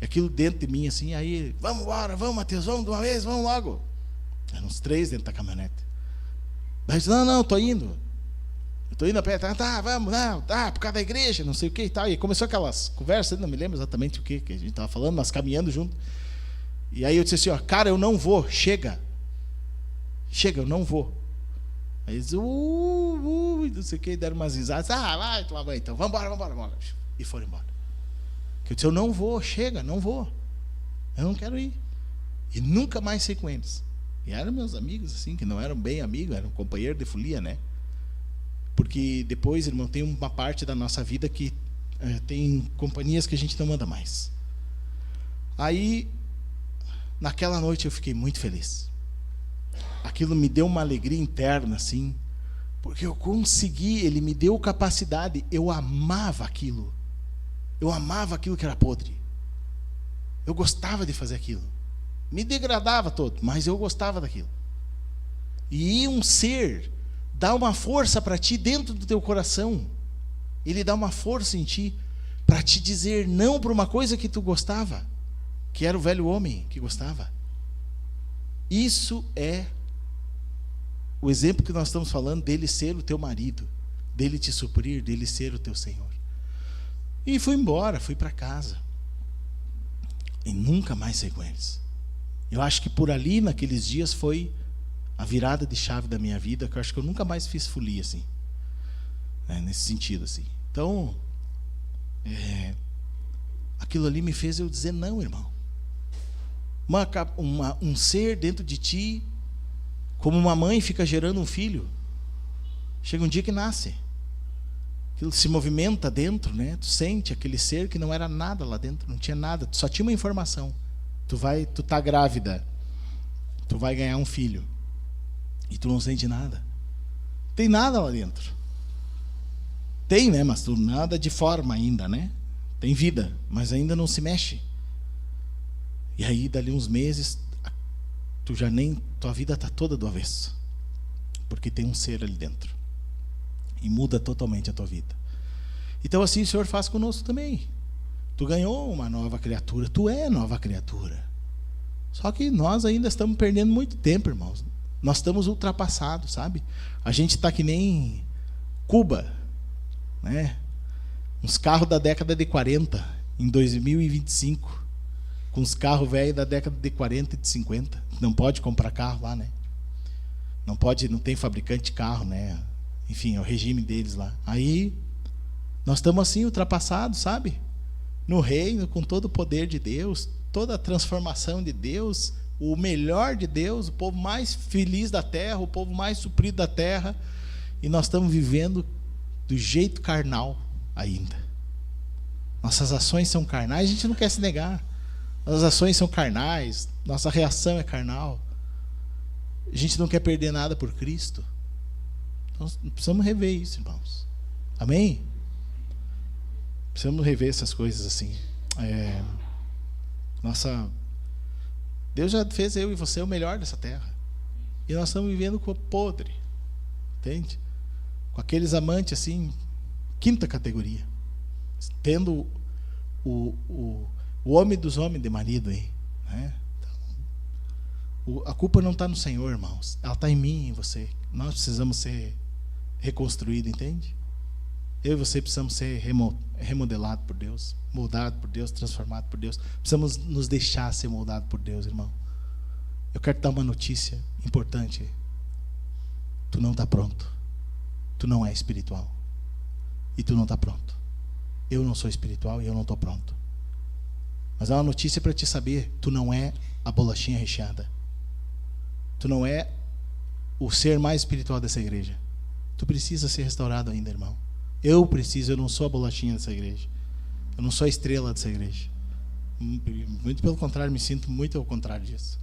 A: E aquilo dentro de mim, assim, aí, vamos embora, vamos, Mateus, vamos de uma vez, vamos logo. Eram uns 3 dentro da caminhonete. Daí eu disse, não, estou indo. Eu estou indo a pé, tá, vamos, não, tá, por causa da igreja, não sei o que e tal. E começou aquelas conversas, não me lembro exatamente o que a gente estava falando, mas caminhando junto. E aí eu disse assim, cara, eu não vou, chega, eu não vou. Aí eles, não sei o que, deram umas risadas, vai tomar banho então, vamos embora. E foram embora. Eu disse, eu não vou, chega, não vou. Eu não quero ir. E nunca mais saí com eles. E eram meus amigos, assim, que não eram bem amigos, eram companheiros de folia, né? Porque depois, irmão, tem uma parte da nossa vida que tem companhias que a gente não manda mais. Aí, naquela noite eu fiquei muito feliz. Aquilo me deu uma alegria interna, assim, porque eu consegui, ele me deu capacidade, eu amava aquilo. Eu amava aquilo que era podre. Eu gostava de fazer aquilo. Me degradava todo, mas eu gostava daquilo. E um ser dá uma força para ti dentro do teu coração. Ele dá uma força em ti para te dizer não para uma coisa que tu gostava, que era o velho homem que gostava. Isso é o exemplo que nós estamos falando dele ser o teu marido, dele te suprir, dele ser o teu Senhor. E fui embora, fui para casa. E nunca mais saí com eles. Eu acho que por ali, naqueles dias, foi a virada de chave da minha vida, que eu acho que eu nunca mais fiz folia, assim, né, nesse sentido, assim. Então, aquilo ali me fez eu dizer não, irmão. Um ser dentro de ti, como uma mãe fica gerando um filho, chega um dia que nasce. Aquilo se movimenta dentro, né? Tu sente aquele ser que não era nada lá dentro, não tinha nada, só tinha uma informação. Tu tá grávida, tu vai ganhar um filho, e tu não sente nada. Tem nada lá dentro. Tem, né? Mas tu nada de forma ainda, né? Tem vida, mas ainda não se mexe. E aí, dali uns meses, tua vida tá toda do avesso, porque tem um ser ali dentro. E muda totalmente a tua vida. Então assim o Senhor faz conosco também. Tu ganhou uma nova criatura, tu é nova criatura. Só que nós ainda estamos perdendo muito tempo, irmãos. Nós estamos ultrapassados, sabe? A gente está que nem Cuba, né? Uns carros da década de 40, em 2025, com os carros velhos da década de 40 e de 50. Não pode comprar carro lá, né? Não pode, não tem fabricante de carro, né? Enfim, é o regime deles lá. Aí, nós estamos assim, ultrapassados, sabe? No reino, com todo o poder de Deus, toda a transformação de Deus, o melhor de Deus, o povo mais feliz da terra, o povo mais suprido da terra. E nós estamos vivendo do jeito carnal ainda. Nossas ações são carnais, a gente não quer se negar. Nossas ações são carnais, nossa reação é carnal. A gente não quer perder nada por Cristo. Então, precisamos rever isso, irmãos. Amém? Precisamos rever essas coisas assim. Deus já fez eu e você o melhor dessa terra. E nós estamos vivendo com o podre. Entende? Com aqueles amantes assim, quinta categoria. Tendo o homem dos homens de marido aí. Né? Então, a culpa não está no Senhor, irmãos. Ela está em mim e em você. Nós precisamos ser reconstruídos, entende? Eu e você precisamos ser remodelados por Deus, moldados por Deus, transformados por Deus. Precisamos nos deixar ser moldados por Deus, irmão. Eu quero te dar uma notícia importante. Tu não está pronto. Tu não é espiritual. E tu não está pronto. Eu não sou espiritual e eu não estou pronto. Mas é uma notícia para te saber. Tu não é a bolachinha recheada. Tu não é o ser mais espiritual dessa igreja. Tu precisa ser restaurado ainda, irmão. Eu não sou a bolachinha dessa igreja. Eu não sou a estrela dessa igreja. Muito pelo contrário, me sinto muito ao contrário disso.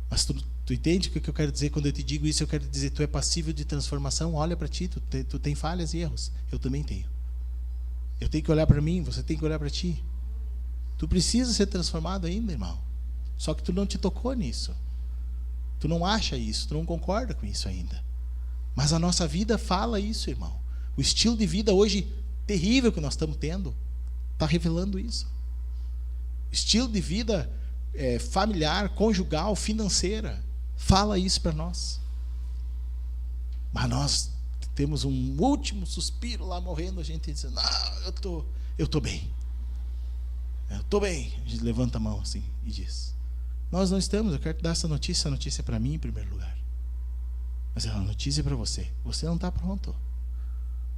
A: Mas tu entende o que eu quero dizer quando eu te digo isso? Eu quero dizer, tu é passível de transformação. Olha para ti, tu tem falhas e erros. Eu também tenho. Eu tenho que olhar para mim, você tem que olhar para ti. Tu precisa ser transformado ainda, irmão. Só que tu não te tocou nisso. Tu não acha isso, tu não concorda com isso ainda. Mas a nossa vida fala isso, irmão. O estilo de vida hoje terrível que nós estamos tendo está revelando isso. Estilo de vida familiar, conjugal, financeira, fala isso para nós. Mas nós temos um último suspiro lá morrendo, a gente dizendo, eu tô bem. Eu estou bem. A gente levanta a mão assim e diz, nós não estamos. Eu quero te dar essa notícia é para mim em primeiro lugar. Mas é uma notícia para você. Você não está pronto.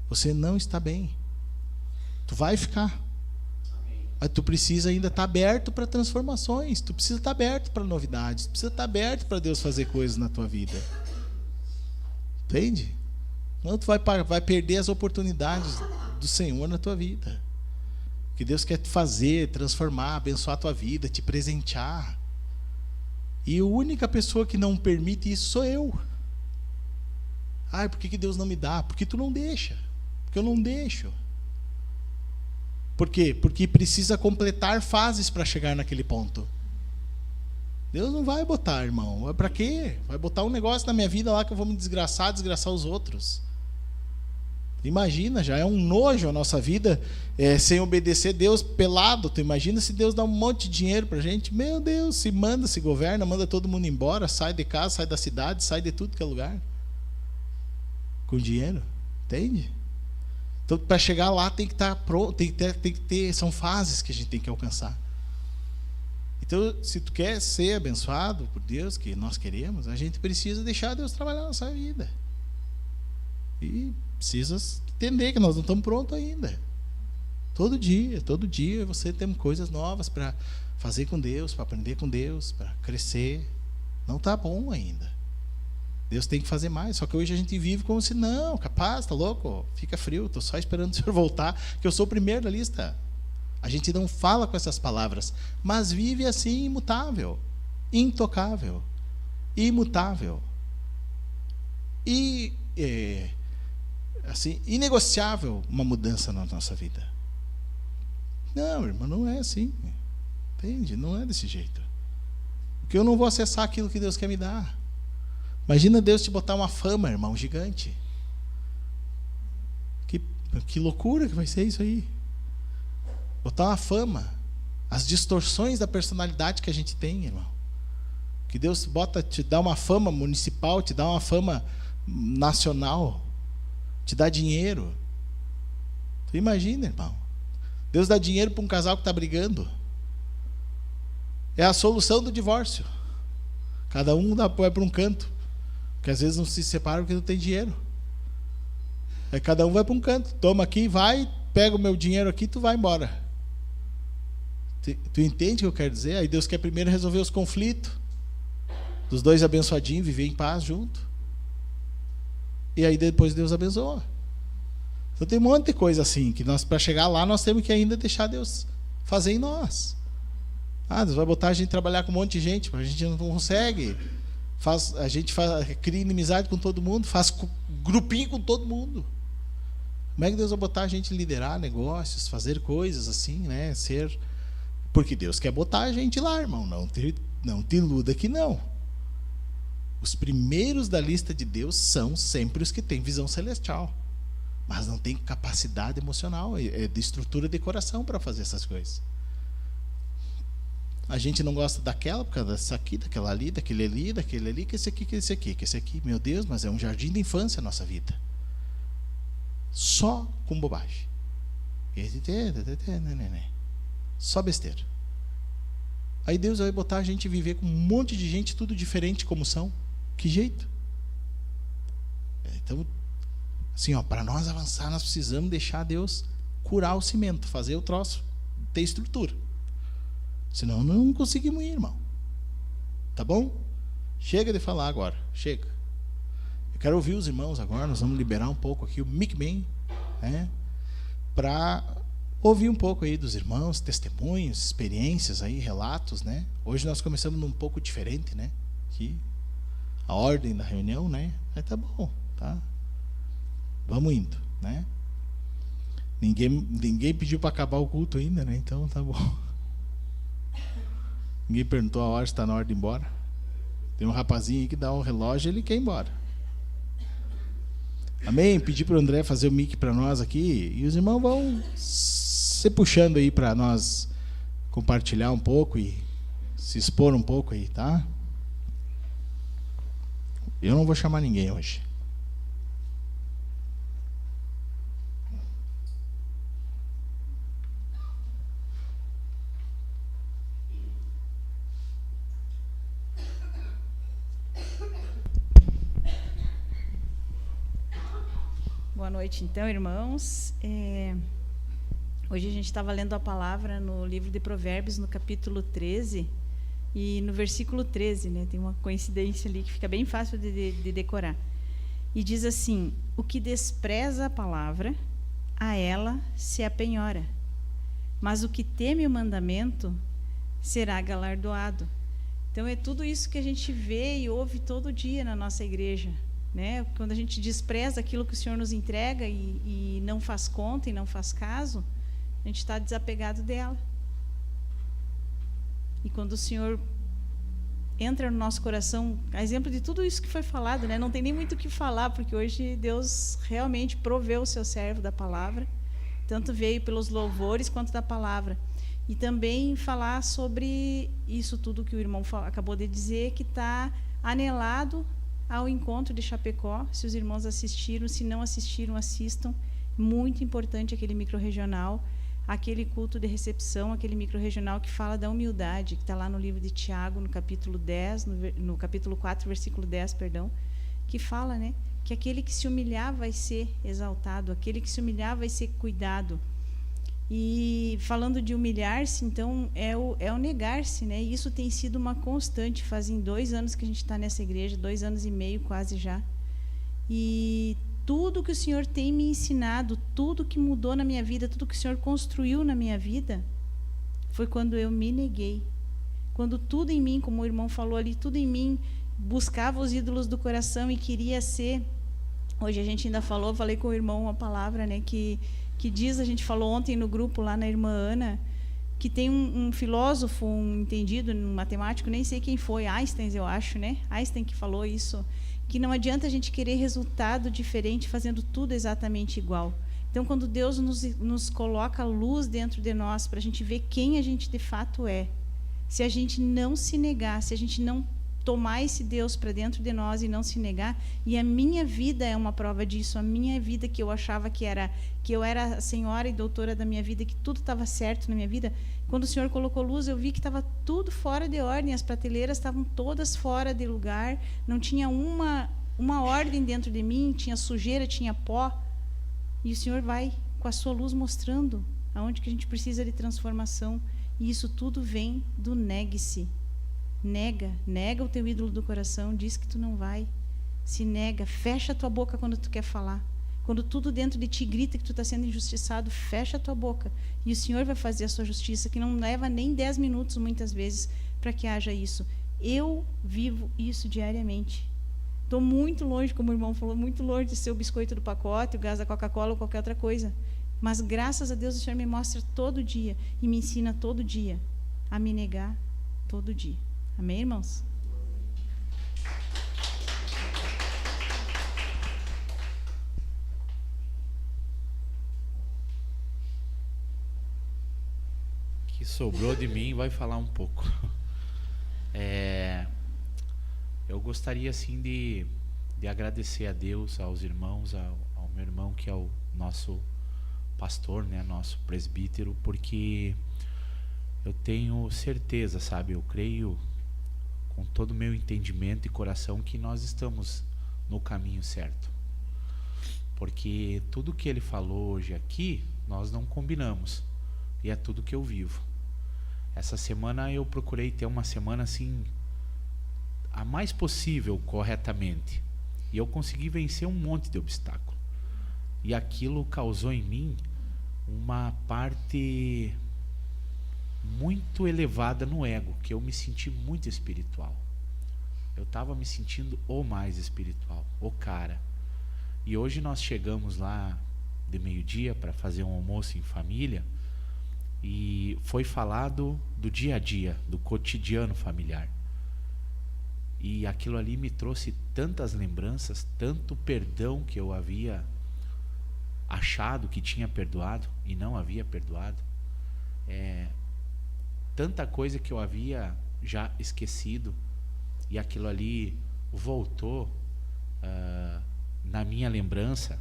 A: Você não está bem. Tu vai ficar. Mas tu precisa ainda estar aberto para transformações. Tu precisa estar aberto para novidades. Tu precisa estar aberto para Deus fazer coisas na tua vida. Entende? Não, tu vai perder as oportunidades do Senhor na tua vida. Que Deus quer te fazer, transformar, abençoar a tua vida, te presentear. E a única pessoa que não permite isso sou eu. Por que Deus não me dá? Porque tu não deixa. Porque eu não deixo. Por quê? Porque precisa completar fases para chegar naquele ponto. Deus não vai botar, irmão. Para quê? Vai botar um negócio na minha vida lá que eu vou me desgraçar os outros. Imagina, já é um nojo a nossa vida sem obedecer Deus pelado. Tu imagina se Deus dá um monte de dinheiro pra gente? Meu Deus, se manda, se governa, manda todo mundo embora, sai de casa, sai da cidade, sai de tudo que é lugar. Com dinheiro, entende? Então, para chegar lá tem que estar pronto, tem que ter, são fases que a gente tem que alcançar. Então, se tu quer ser abençoado por Deus, que nós queremos, a gente precisa deixar Deus trabalhar na nossa vida. E precisa entender que nós não estamos prontos ainda. Todo dia você tem coisas novas para fazer com Deus, para aprender com Deus, para crescer. Não está bom ainda. Deus tem que fazer mais. Só que hoje a gente vive como se, não, capaz, tá louco? Fica frio, estou só esperando o Senhor voltar, que eu sou o primeiro da lista. A gente não fala com essas palavras, mas vive assim, imutável, intocável, imutável. E assim, inegociável uma mudança na nossa vida. Não, irmão, não é assim. Entende? Não é desse jeito. Porque eu não vou acessar aquilo que Deus quer me dar. Imagina Deus te botar uma fama, irmão, gigante. Que loucura que vai ser isso aí. Botar uma fama. As distorções da personalidade que a gente tem, irmão. Que Deus te dá uma fama municipal, te dá uma fama nacional, te dá dinheiro. Tu imagina, irmão. Deus dá dinheiro para um casal que está brigando. É a solução do divórcio. Cada um vai para um canto. Porque às vezes não se separa porque não tem dinheiro. Aí cada um vai para um canto. Toma aqui, vai, pega o meu dinheiro aqui, tu vai embora. Tu entende o que eu quero dizer? Aí Deus quer primeiro resolver os conflitos. Dos dois abençoadinhos, viver em paz junto. E aí depois Deus abençoa. Então tem um monte de coisa assim, que nós, para chegar lá, nós temos que ainda deixar Deus fazer em nós. Deus vai botar a gente trabalhar com um monte de gente, mas a gente não consegue. A gente cria inimizade com todo mundo, faz grupinho com todo mundo. Como é que Deus vai botar a gente liderar negócios, fazer coisas assim, né? Porque Deus quer botar a gente lá, irmão. Não te iluda que não. Os primeiros da lista de Deus são sempre os que têm visão celestial, mas não tem capacidade emocional, é de estrutura de coração para fazer essas coisas. A gente não gosta daquela por causa dessa aqui, daquela ali, daquele ali, que esse aqui, meu Deus, mas é um jardim de infância a nossa vida. Só com bobagem. Só besteira. Aí Deus vai botar a gente viver com um monte de gente, tudo diferente como são. Que jeito? Então, assim, para nós avançar, nós precisamos deixar Deus curar o cimento, fazer o troço ter estrutura. Senão não conseguimos ir, irmão. Tá bom? Chega de falar agora. Chega. Eu quero ouvir os irmãos agora. Nós vamos liberar um pouco aqui o micman, né? Para ouvir um pouco aí dos irmãos, testemunhos, experiências aí, relatos, né? Hoje nós começamos num pouco diferente, né? Aqui. A ordem da reunião, né? Mas tá bom, tá? Vamos indo, né? Ninguém pediu para acabar o culto ainda, né? Então tá bom. Ninguém perguntou a hora, se está na hora de ir embora. Tem um rapazinho aí que dá um relógio e ele quer ir embora. Amém? Pedi para o André fazer o mic para nós aqui. E os irmãos vão se puxando aí para nós compartilhar um pouco e se expor um pouco aí, tá? Eu não vou chamar ninguém hoje.
C: Boa noite, então, irmãos. Hoje a gente estava lendo a palavra no livro de Provérbios, no capítulo 13, e no versículo 13, né, tem uma coincidência ali que fica bem fácil de decorar. E diz assim: o que despreza a palavra, a ela se apenhora, mas o que teme o mandamento será galardoado. Então é tudo isso que a gente vê e ouve todo dia na nossa igreja, né? Quando a gente despreza aquilo que o Senhor nos entrega e não faz conta e não faz caso, a gente está desapegado dela. E quando o Senhor entra no nosso coração, a exemplo de tudo isso que foi falado, né? Não tem nem muito o que falar, porque hoje Deus realmente proveu o seu servo da palavra, tanto veio pelos louvores quanto da palavra. E também falar sobre isso tudo que o irmão acabou de dizer, que está anelado ao encontro de Chapecó. Se os irmãos assistiram, se não assistiram, assistam. Muito importante aquele microrregional, aquele culto de recepção, aquele microrregional que fala da humildade, que está lá no livro de Tiago, no capítulo 10, no capítulo 4, versículo 10, perdão, que fala, né, que aquele que se humilhar vai ser exaltado, aquele que se humilhar vai ser cuidado. E falando de humilhar-se, então, é o negar-se, né? E isso tem sido uma constante. Fazem 2 anos que a gente está nessa igreja, 2 anos e meio quase já. E tudo que o Senhor tem me ensinado, tudo que mudou na minha vida, tudo que o Senhor construiu na minha vida, foi quando eu me neguei. Quando tudo em mim, como o irmão falou ali, tudo em mim buscava os ídolos do coração e queria ser. Hoje a gente ainda falei com o irmão uma palavra, né, que diz, a gente falou ontem no grupo lá na irmã Ana, que tem um filósofo, um entendido, um matemático, nem sei quem foi, Einstein, eu acho, né? Einstein que falou isso, que não adianta a gente querer resultado diferente fazendo tudo exatamente igual. Então, quando Deus nos coloca luz dentro de nós, para a gente ver quem a gente de fato é, se a gente não se negar, se a gente não tomar esse Deus para dentro de nós e não se negar, e a minha vida é uma prova disso, a minha vida que eu achava que eu era a senhora e doutora da minha vida, que tudo estava certo na minha vida, quando o Senhor colocou luz, eu vi que estava tudo fora de ordem, as prateleiras estavam todas fora de lugar, não tinha uma ordem dentro de mim, tinha sujeira, tinha pó, e o Senhor vai com a sua luz mostrando aonde que a gente precisa de transformação, e isso tudo vem do negue-se. Nega o teu ídolo do coração, diz que tu não vai, se nega, fecha a tua boca quando tu quer falar, quando tudo dentro de ti grita que tu está sendo injustiçado, fecha a tua boca, e o Senhor vai fazer a sua justiça, que não leva nem 10 minutos muitas vezes para que haja isso. Eu vivo isso diariamente. Estou muito longe, como o irmão falou, muito longe de ser o biscoito do pacote, o gás da Coca-Cola ou qualquer outra coisa, mas graças a Deus o Senhor me mostra todo dia e me ensina todo dia a me negar todo dia. Amém, irmãos?
D: Que sobrou de mim vai falar um pouco. Eu gostaria assim de agradecer a Deus, aos irmãos, ao meu irmão que é o nosso pastor, né, nosso presbítero, porque eu tenho certeza, sabe, eu creio com todo o meu entendimento e coração que nós estamos no caminho certo, porque tudo que ele falou hoje aqui nós não combinamos, e é tudo que eu vivo. Essa semana eu procurei ter uma semana assim a mais possível corretamente, e eu consegui vencer um monte de obstáculo, e aquilo causou em mim uma parte muito elevada no ego, que eu me senti muito espiritual. Eu estava me sentindo o mais espiritual, o cara. E hoje nós chegamos lá de meio-dia para fazer um almoço em família, e foi falado do dia a dia, do cotidiano familiar. E aquilo ali me trouxe tantas lembranças, tanto perdão que eu havia achado que tinha perdoado e não havia perdoado, tanta coisa que eu havia já esquecido, e aquilo ali voltou na minha lembrança,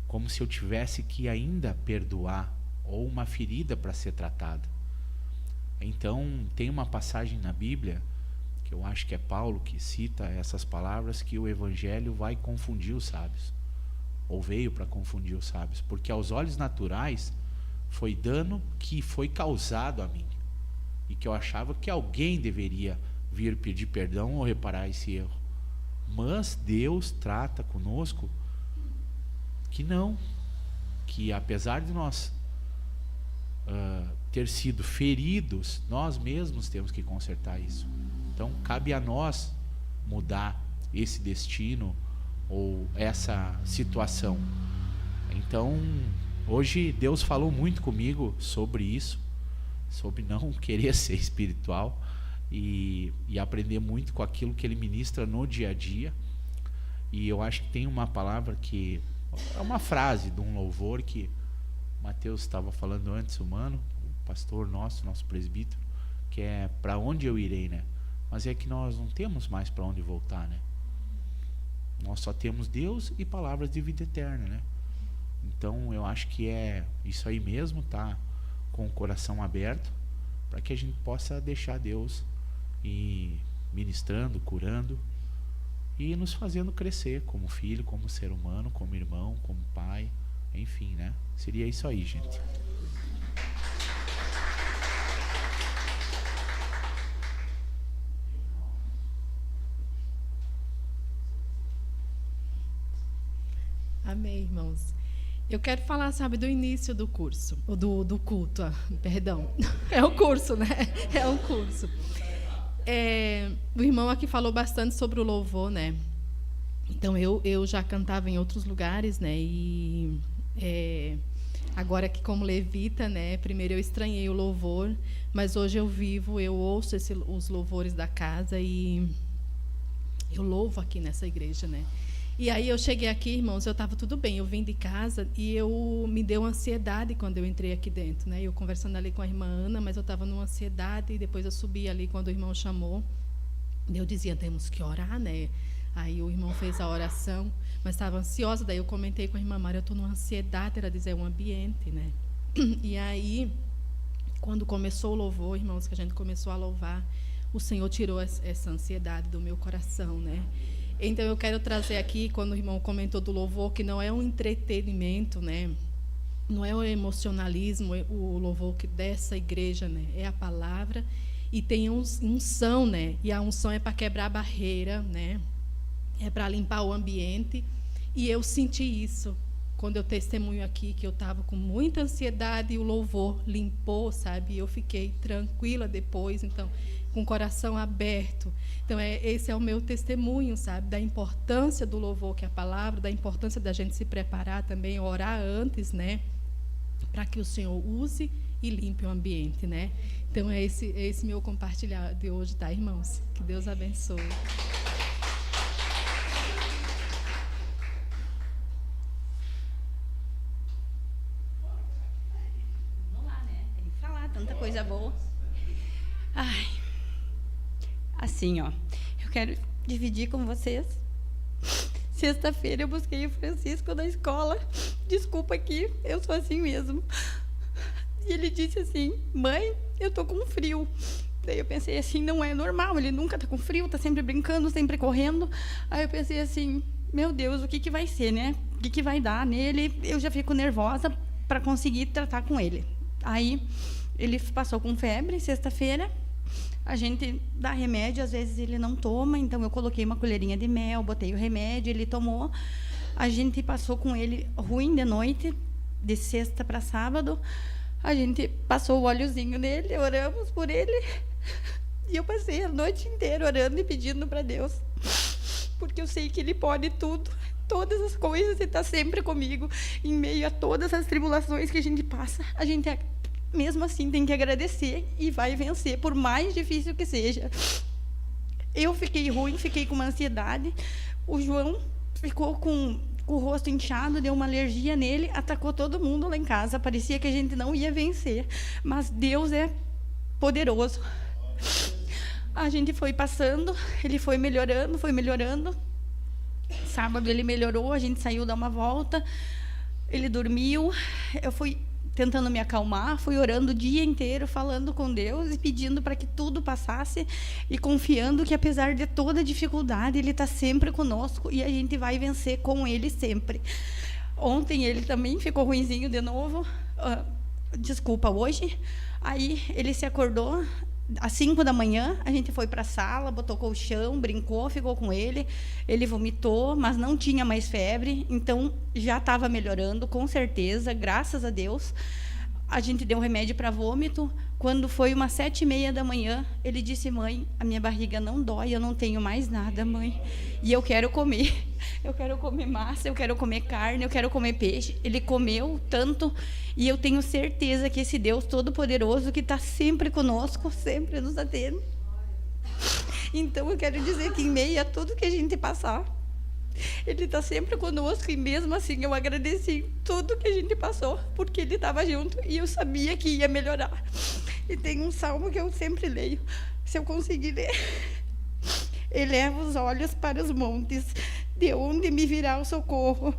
D: como se eu tivesse que ainda perdoar, ou uma ferida para ser tratada. Então tem uma passagem na Bíblia, que eu acho que é Paulo que cita essas palavras, que o evangelho vai confundir os sábios, ou veio para confundir os sábios, porque aos olhos naturais foi dano que foi causado a mim, e que eu achava que alguém deveria vir pedir perdão ou reparar esse erro. Mas Deus trata conosco que não, que apesar de nós ter sido feridos, nós mesmos temos que consertar isso. Então cabe a nós mudar esse destino ou essa situação. Então hoje Deus falou muito comigo sobre isso, sobre não querer ser espiritual, e aprender muito com aquilo que Ele ministra no dia a dia. E eu acho que tem uma palavra que é uma frase de um louvor que Mateus estava falando antes, o pastor nosso presbítero, que é para onde eu irei, né? Mas é que nós não temos mais para onde voltar, né? Nós só temos Deus e palavras de vida eterna, né? Então eu acho que é isso aí mesmo, tá? Com o coração aberto, para que a gente possa deixar Deus ir ministrando, curando e nos fazendo crescer como filho, como ser humano, como irmão, como pai, enfim, né? Seria isso aí, gente.
E: Amém, irmãos. Eu quero falar, sabe, do início do curso, ou do culto, perdão. É o curso, né? É o curso. O irmão aqui falou bastante sobre o louvor, né? Então, eu já cantava em outros lugares, né? E agora que como levita, né? Primeiro eu estranhei o louvor, mas hoje eu ouço os louvores da casa e eu louvo aqui nessa igreja, né? E aí eu cheguei aqui, irmãos, eu estava tudo bem, eu vim de casa e me deu ansiedade quando eu entrei aqui dentro, né? Eu conversando ali com a irmã Ana, mas eu estava numa ansiedade, e depois eu subi ali quando o irmão chamou, eu dizia, temos que orar, né? Aí o irmão fez a oração, mas estava ansiosa, daí eu comentei com a irmã Mara, eu estou numa ansiedade, ela diz, é um ambiente, né? E aí, quando começou o louvor, irmãos, que a gente começou a louvar, o Senhor tirou essa ansiedade do meu coração, né? Então, eu quero trazer aqui, quando o irmão comentou do louvor, que não é um entretenimento, né? Não é o emocionalismo, o louvor dessa igreja, né? É a palavra e tem unção, né? E a unção é para quebrar a barreira, né? É para limpar o ambiente. E eu senti isso quando eu testemunho aqui, que eu estava com muita ansiedade e o louvor limpou, sabe? E eu fiquei tranquila depois, então, com o coração aberto. Então, esse é o meu testemunho, sabe? Da importância do louvor, que é a palavra, da importância da gente se preparar também, orar antes, né? Para que o Senhor use e limpe o ambiente, né? Então, é esse meu compartilhar de hoje, tá, irmãos? Que Deus abençoe.
F: Tanta coisa boa. Ai, assim, ó, eu quero dividir com vocês. Sexta-feira eu busquei o Francisco na escola. Desculpa aqui, eu sou assim mesmo. E ele disse assim, mãe, eu tô com frio. Daí eu pensei assim, não é normal, ele nunca tá com frio, tá sempre brincando, sempre correndo. Aí eu pensei assim, meu Deus, o que vai ser, né? O que vai dar nele? Eu já fico nervosa para conseguir tratar com ele. Aí ele passou com febre, sexta-feira, a gente dá remédio, às vezes ele não toma, então eu coloquei uma colherinha de mel, botei o remédio, ele tomou, a gente passou com ele ruim de noite, de sexta para sábado, a gente passou o óleozinho nele, oramos por ele, e eu passei a noite inteira orando e pedindo para Deus, porque eu sei que Ele pode tudo, todas as coisas, Ele está sempre comigo, em meio a todas as tribulações que a gente passa, a gente mesmo assim tem que agradecer e vai vencer, por mais difícil que seja. Eu fiquei ruim, fiquei com uma ansiedade. O João ficou com o rosto inchado, deu uma alergia nele, atacou todo mundo lá em casa. Parecia que a gente não ia vencer, mas Deus é poderoso. A gente foi passando, ele foi melhorando, foi melhorando. Sábado ele melhorou, a gente saiu dar uma volta, ele dormiu, eu fui tentando me acalmar, fui orando o dia inteiro, falando com Deus e pedindo para que tudo passasse e confiando que, apesar de toda a dificuldade, Ele está sempre conosco e a gente vai vencer com Ele sempre. Ontem ele também ficou ruinzinho de novo, hoje. Aí ele se acordou às 5 da manhã, a gente foi para a sala, botou colchão, brincou, ficou com ele, ele vomitou, mas não tinha mais febre, então já estava melhorando, com certeza, graças a Deus. A gente deu remédio para vômito. Quando foi umas 7h30 da manhã, ele disse, mãe, a minha barriga não dói, eu não tenho mais nada, mãe, e eu quero comer massa, eu quero comer carne, eu quero comer peixe. Ele comeu tanto, e eu tenho certeza que esse Deus Todo-Poderoso, que está sempre conosco, sempre nos atende. Então, eu quero dizer que, em meio a tudo que a gente passar, Ele está sempre conosco, e mesmo assim eu agradeci tudo que a gente passou, porque Ele estava junto e eu sabia que ia melhorar. E tem um salmo que eu sempre leio, se eu conseguir ler. Eleva os olhos para os montes, de onde me virá o socorro?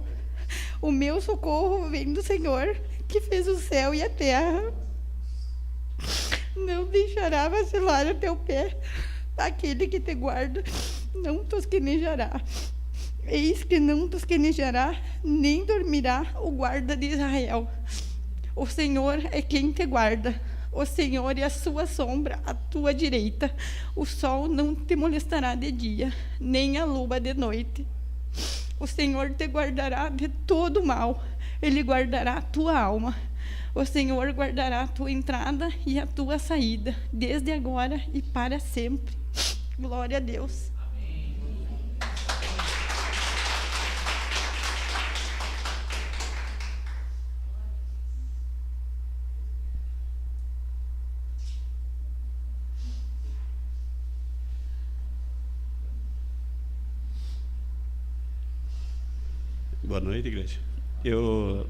F: O meu socorro vem do Senhor, que fez o céu e a terra. Não deixará vacilar o teu pé, aquele que te guarda não tosquenejará. Eis que não tosquenejará, nem dormirá o guarda de Israel. O Senhor é quem te guarda. O Senhor é a sua sombra, à tua direita. O sol não te molestará de dia, nem a lua de noite. O Senhor te guardará de todo mal. Ele guardará a tua alma. O Senhor guardará a tua entrada e a tua saída, desde agora e para sempre. Glória a Deus.
G: Boa noite, igreja. Eu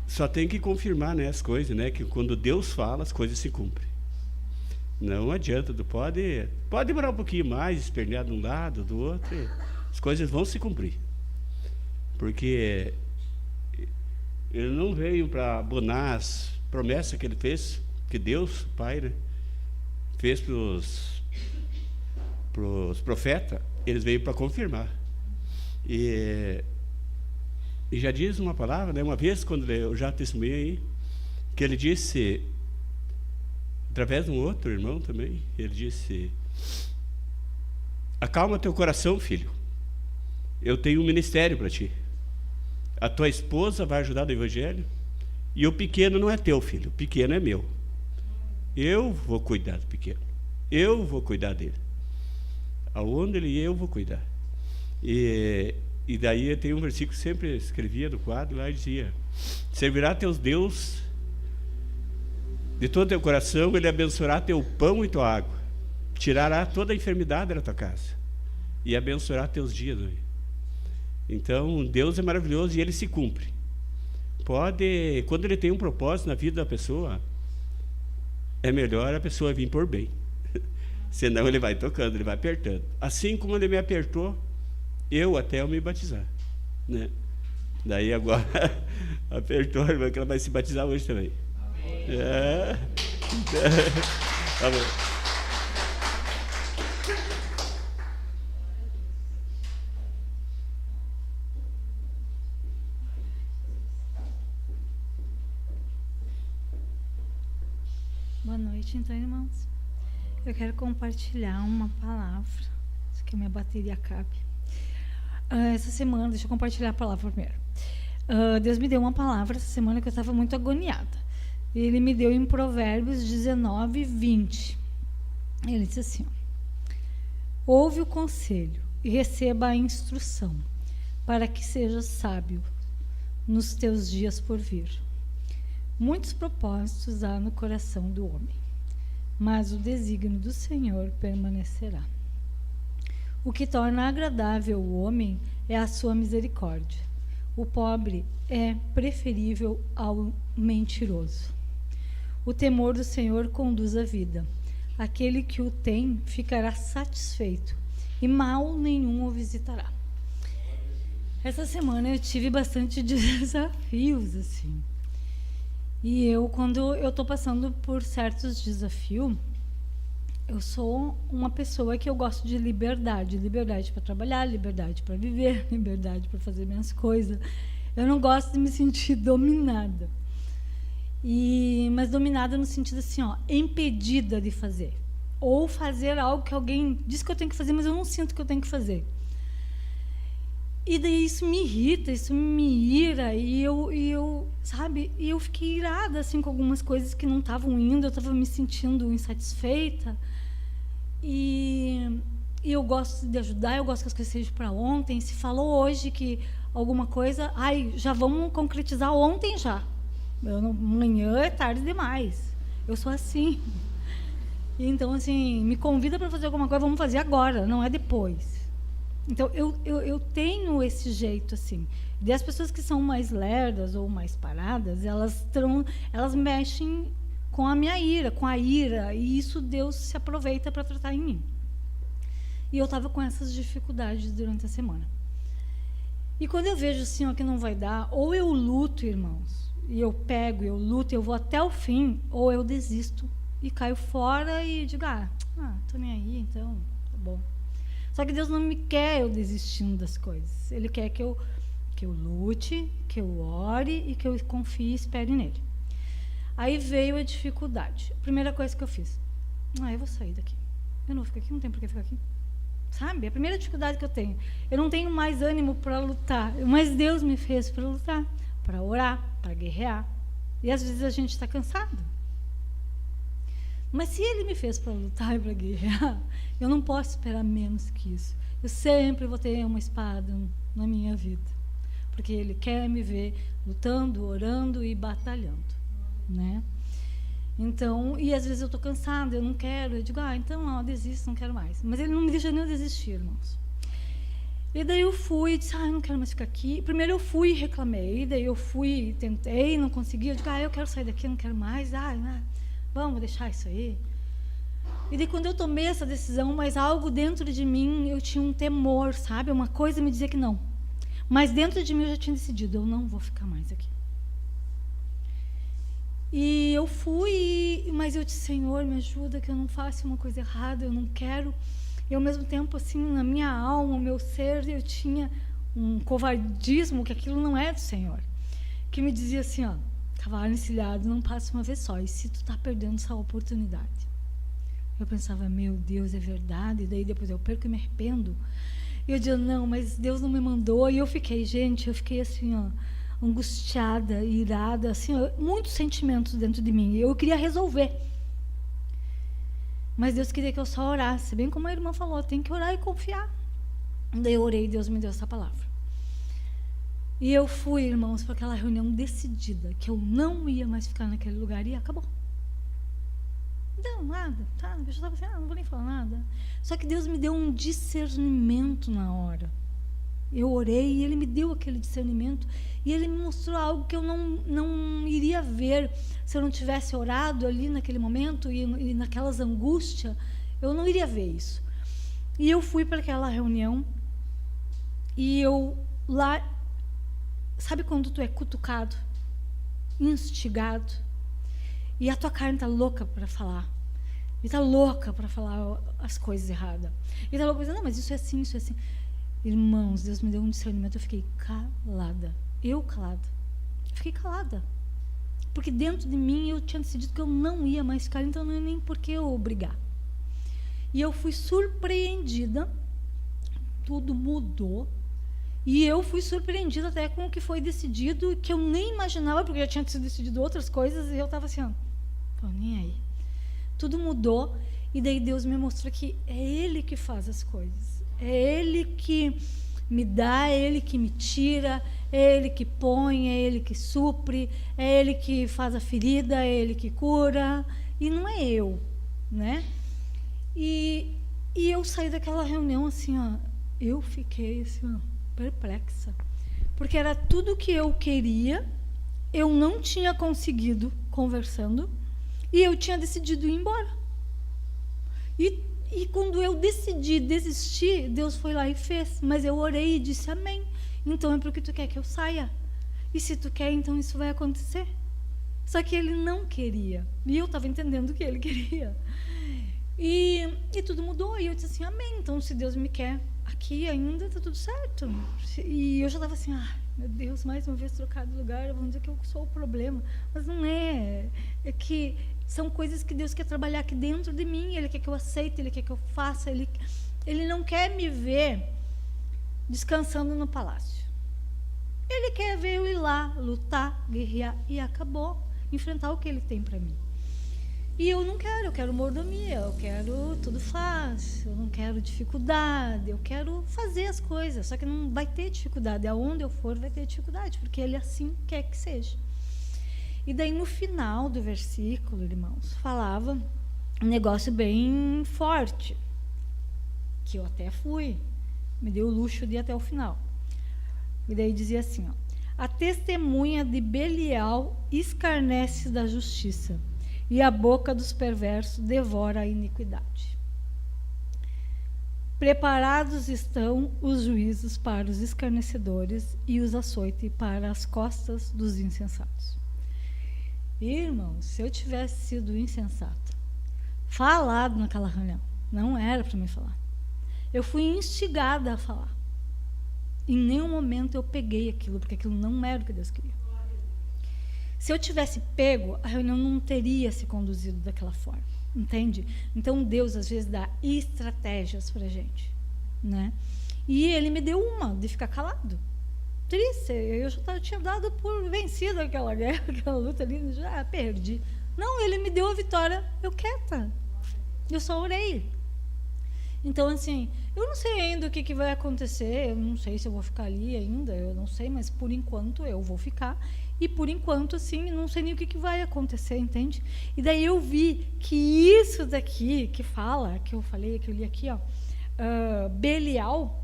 G: só tenho que confirmar, né, as coisas, né, que quando Deus fala, as coisas se cumprem. Não adianta, pode demorar um pouquinho mais, espernear de um lado, do outro, as coisas vão se cumprir. Porque ele não veio para abonar as promessas que ele fez, que Deus, o Pai, né, fez para os profetas, eles veio para confirmar. E já diz uma palavra, né? Uma vez, quando eu já testemunhei, que ele disse, através de um outro irmão também, ele disse: acalma teu coração, filho, eu tenho um ministério para ti. A tua esposa vai ajudar no evangelho, e o pequeno não é teu, filho, o pequeno é meu. Eu vou cuidar do pequeno, eu vou cuidar dele. Aonde ele ir, eu vou cuidar. E daí tem um versículo que sempre escrevia no quadro, lá e dizia: servirá teus Deus de todo teu coração, ele abençoará teu pão e tua água, tirará toda a enfermidade da tua casa e abençoará teus dias. Né? Então, Deus é maravilhoso e ele se cumpre. Quando ele tem um propósito na vida da pessoa, é melhor a pessoa vir por bem. Senão ele vai tocando, ele vai apertando. Assim como ele me apertou, até eu me batizar, né? Daí agora apertou, irmã, que ela vai se batizar hoje também. Amém. Tá bom.
H: Boa noite, então, irmãos. Eu quero compartilhar uma palavra, se que a minha bateria acabe. Essa semana, deixa eu compartilhar a palavra primeiro. Deus me deu uma palavra essa semana que eu estava muito agoniada. Ele me deu em Provérbios 19, 20. Ele disse assim: ouve o conselho e receba a instrução, para que sejas sábio nos teus dias por vir. Muitos propósitos há no coração do homem, mas o desígnio do Senhor permanecerá. O que torna agradável o homem é a sua misericórdia. O pobre é preferível ao mentiroso. O temor do Senhor conduz à vida. Aquele que o tem ficará satisfeito, e mal nenhum o visitará. Essa semana eu tive bastante desafios, assim. E quando eu estou passando por certos desafios, eu sou uma pessoa que eu gosto de liberdade para trabalhar, liberdade para viver, liberdade para fazer minhas coisas. Eu não gosto de me sentir dominada. Mas dominada no sentido assim, impedida de fazer. Ou fazer algo que alguém diz que eu tenho que fazer, mas eu não sinto que eu tenho que fazer. E daí isso me irrita, isso me ira, e eu fiquei irada assim, com algumas coisas que não estavam indo, eu estava me sentindo insatisfeita. E eu gosto de ajudar, eu gosto que as coisas sejam para ontem. Se falou hoje que alguma coisa, já vamos concretizar ontem já. Amanhã é tarde demais. Eu sou assim. Então, assim, me convida para fazer alguma coisa, vamos fazer agora, não é depois. Então, eu tenho esse jeito, assim. E as pessoas que são mais lerdas ou mais paradas, elas mexem com a minha ira, com a ira, e isso Deus se aproveita para tratar em mim. E eu estava com essas dificuldades durante a semana. E quando eu vejo assim, que não vai dar, ou eu luto, irmãos, e eu pego, eu luto, eu vou até o fim, ou eu desisto e caio fora e digo, tô nem aí, então, tá bom. Só que Deus não me quer eu desistindo das coisas. Ele quer que eu lute, que eu ore e que eu confie e espere nele. Aí veio a dificuldade. A primeira coisa que eu fiz, eu vou sair daqui. Eu não vou ficar aqui, não tem por que ficar aqui. sabe? A primeira dificuldade que eu tenho. Eu não tenho mais ânimo para lutar, mas Deus me fez para lutar, para orar, para guerrear. E às vezes a gente está cansado. Mas se Ele me fez para lutar e para guerrear, eu não posso esperar menos que isso. Eu sempre vou ter uma espada na minha vida, porque Ele quer me ver lutando, orando e batalhando, né? Então, e às vezes eu estou cansada, eu não quero, eu digo, então, desisto, não quero mais. Mas Ele não me deixa nem eu desistir, irmãos. E daí eu fui e disse, eu não quero mais ficar aqui. Primeiro eu fui e reclamei, daí eu fui, tentei, não consegui. Eu digo, eu quero sair daqui, eu não quero mais. Vamos deixar isso aí. E daí quando eu tomei essa decisão, mas algo dentro de mim, eu tinha um temor, sabe? Uma coisa me dizia que não. Mas dentro de mim eu já tinha decidido, eu não vou ficar mais aqui. E eu fui, mas eu disse, Senhor, me ajuda, que eu não faça uma coisa errada, eu não quero. E ao mesmo tempo, assim, na minha alma, o meu ser, eu tinha um covardismo, que aquilo não é do Senhor. Que me dizia assim, cavalo encilhado não passa uma vez só, e se tu está perdendo essa oportunidade? Eu pensava, meu Deus, é verdade, e daí depois eu perco e me arrependo. E eu dizia, não, mas Deus não me mandou, e eu fiquei assim, angustiada, irada, assim, muitos sentimentos dentro de mim. Eu queria resolver. Mas Deus queria que eu só orasse. Bem como a irmã falou, tem que orar e confiar. Daí eu orei e Deus me deu essa palavra. E eu fui, irmãos, para aquela reunião decidida, que eu não ia mais ficar naquele lugar, e acabou. Não, nada, tá? Eu já estava assim, não vou nem falar nada. Só que Deus me deu um discernimento na hora. Eu orei e Ele me deu aquele discernimento e Ele me mostrou algo que eu não iria ver se eu não tivesse orado ali naquele momento e naquelas angústias, eu não iria ver isso. E eu fui para aquela reunião e eu lá, sabe quando tu é cutucado, instigado e a tua carne está louca para falar, e está louca para falar as coisas erradas, e está louca para dizer, não, mas isso é assim, isso é assim. Irmãos, Deus me deu um discernimento, eu fiquei calada. Fiquei calada. Porque dentro de mim eu tinha decidido que eu não ia mais ficar, então não é nem por que eu obrigar. E eu fui surpreendida, tudo mudou, e eu fui surpreendida até com o que foi decidido, que eu nem imaginava, porque já tinha sido decidido outras coisas, e eu estava assim, nem aí. Tudo mudou, e daí Deus me mostrou que é Ele que faz as coisas. É Ele que me dá, é Ele que me tira, é Ele que põe, é Ele que supre, é Ele que faz a ferida, é Ele que cura, e não é eu, né? E eu saí daquela reunião assim, eu fiquei assim, perplexa, porque era tudo que eu queria, eu não tinha conseguido conversando, e eu tinha decidido ir embora. E quando eu decidi desistir, Deus foi lá e fez. Mas eu orei e disse amém. Então é porque tu quer que eu saia. E se tu quer, então isso vai acontecer. Só que Ele não queria. E eu estava entendendo o que Ele queria. E tudo mudou. E eu disse assim, amém. Então se Deus me quer aqui ainda, está tudo certo. E eu já estava assim, meu Deus, mais uma vez trocado de lugar, vão dizer que eu sou o problema. Mas não é. É que são coisas que Deus quer trabalhar aqui dentro de mim. Ele quer que eu aceite, Ele quer que eu faça. Ele não quer me ver descansando no palácio. Ele quer ver eu ir lá, lutar, guerrear, e acabou. Enfrentar o que Ele tem para mim. E eu não quero, eu quero mordomia, eu quero tudo fácil, eu não quero dificuldade, eu quero fazer as coisas. Só que não vai ter dificuldade. Aonde eu for vai ter dificuldade, porque Ele assim quer que seja. E daí no final do versículo, irmãos, falava um negócio bem forte, que eu até fui, me deu o luxo de ir até o final. E daí dizia assim, a testemunha de Belial escarnece da justiça, e a boca dos perversos devora a iniquidade. Preparados estão os juízos para os escarnecedores e os açoites para as costas dos insensatos. Irmãos, se eu tivesse sido insensata, falado naquela reunião, não era para me falar. Eu fui instigada a falar. Em nenhum momento eu peguei aquilo, porque aquilo não era o que Deus queria. Se eu tivesse pego, a reunião não teria se conduzido daquela forma, entende? Então Deus às vezes dá estratégias para a gente. né? E ele me deu uma de ficar calado. Triste, eu já tinha dado por vencida aquela guerra, aquela luta ali, já perdi. Não, ele me deu a vitória, eu quieta. Eu só orei. Então, assim, eu não sei ainda o que vai acontecer, eu não sei se eu vou ficar ali ainda, eu não sei, mas por enquanto eu vou ficar. E por enquanto, assim, não sei nem o que vai acontecer, entende? E daí eu vi que isso daqui, que fala, que eu falei, que eu li aqui, ó, Belial,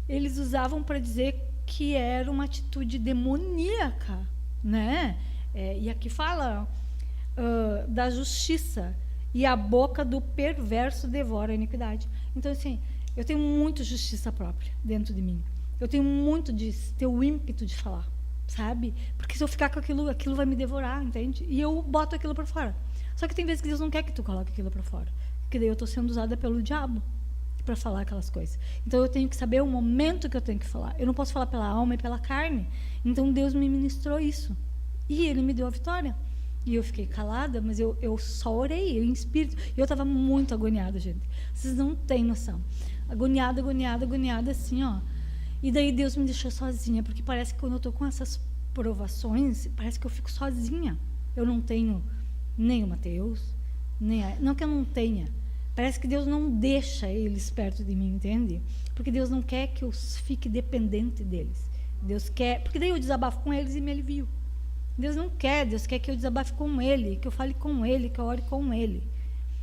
H: eles usavam para dizer que era uma atitude demoníaca, né? E aqui fala da justiça, e a boca do perverso devora a iniquidade. Então, assim, eu tenho muito justiça própria dentro de mim. Eu tenho muito de ter o ímpeto de falar, sabe? Porque se eu ficar com aquilo, aquilo vai me devorar, entende? E eu boto aquilo para fora. Só que tem vezes que Deus não quer que tu coloque aquilo para fora, porque daí eu estou sendo usada pelo diabo para falar aquelas coisas. Então eu tenho que saber o momento que eu tenho que falar. Eu não posso falar pela alma e pela carne. Então Deus me ministrou isso. E Ele me deu a vitória. E eu fiquei calada, mas eu só orei, eu em espírito. E eu estava muito agoniada, gente. Vocês não têm noção. Agoniada, agoniada, agoniada, assim, ó. E daí Deus me deixou sozinha, porque parece que quando eu estou com essas provações, parece que eu fico sozinha. Eu não tenho nem o Mateus, não que eu não tenha. Parece que Deus não deixa eles perto de mim, entende? Porque Deus não quer que eu fique dependente deles. Deus quer, porque daí eu desabafo com eles e me alivio. Deus não quer, Deus quer que eu desabafe com Ele, que eu fale com Ele, que eu ore com Ele.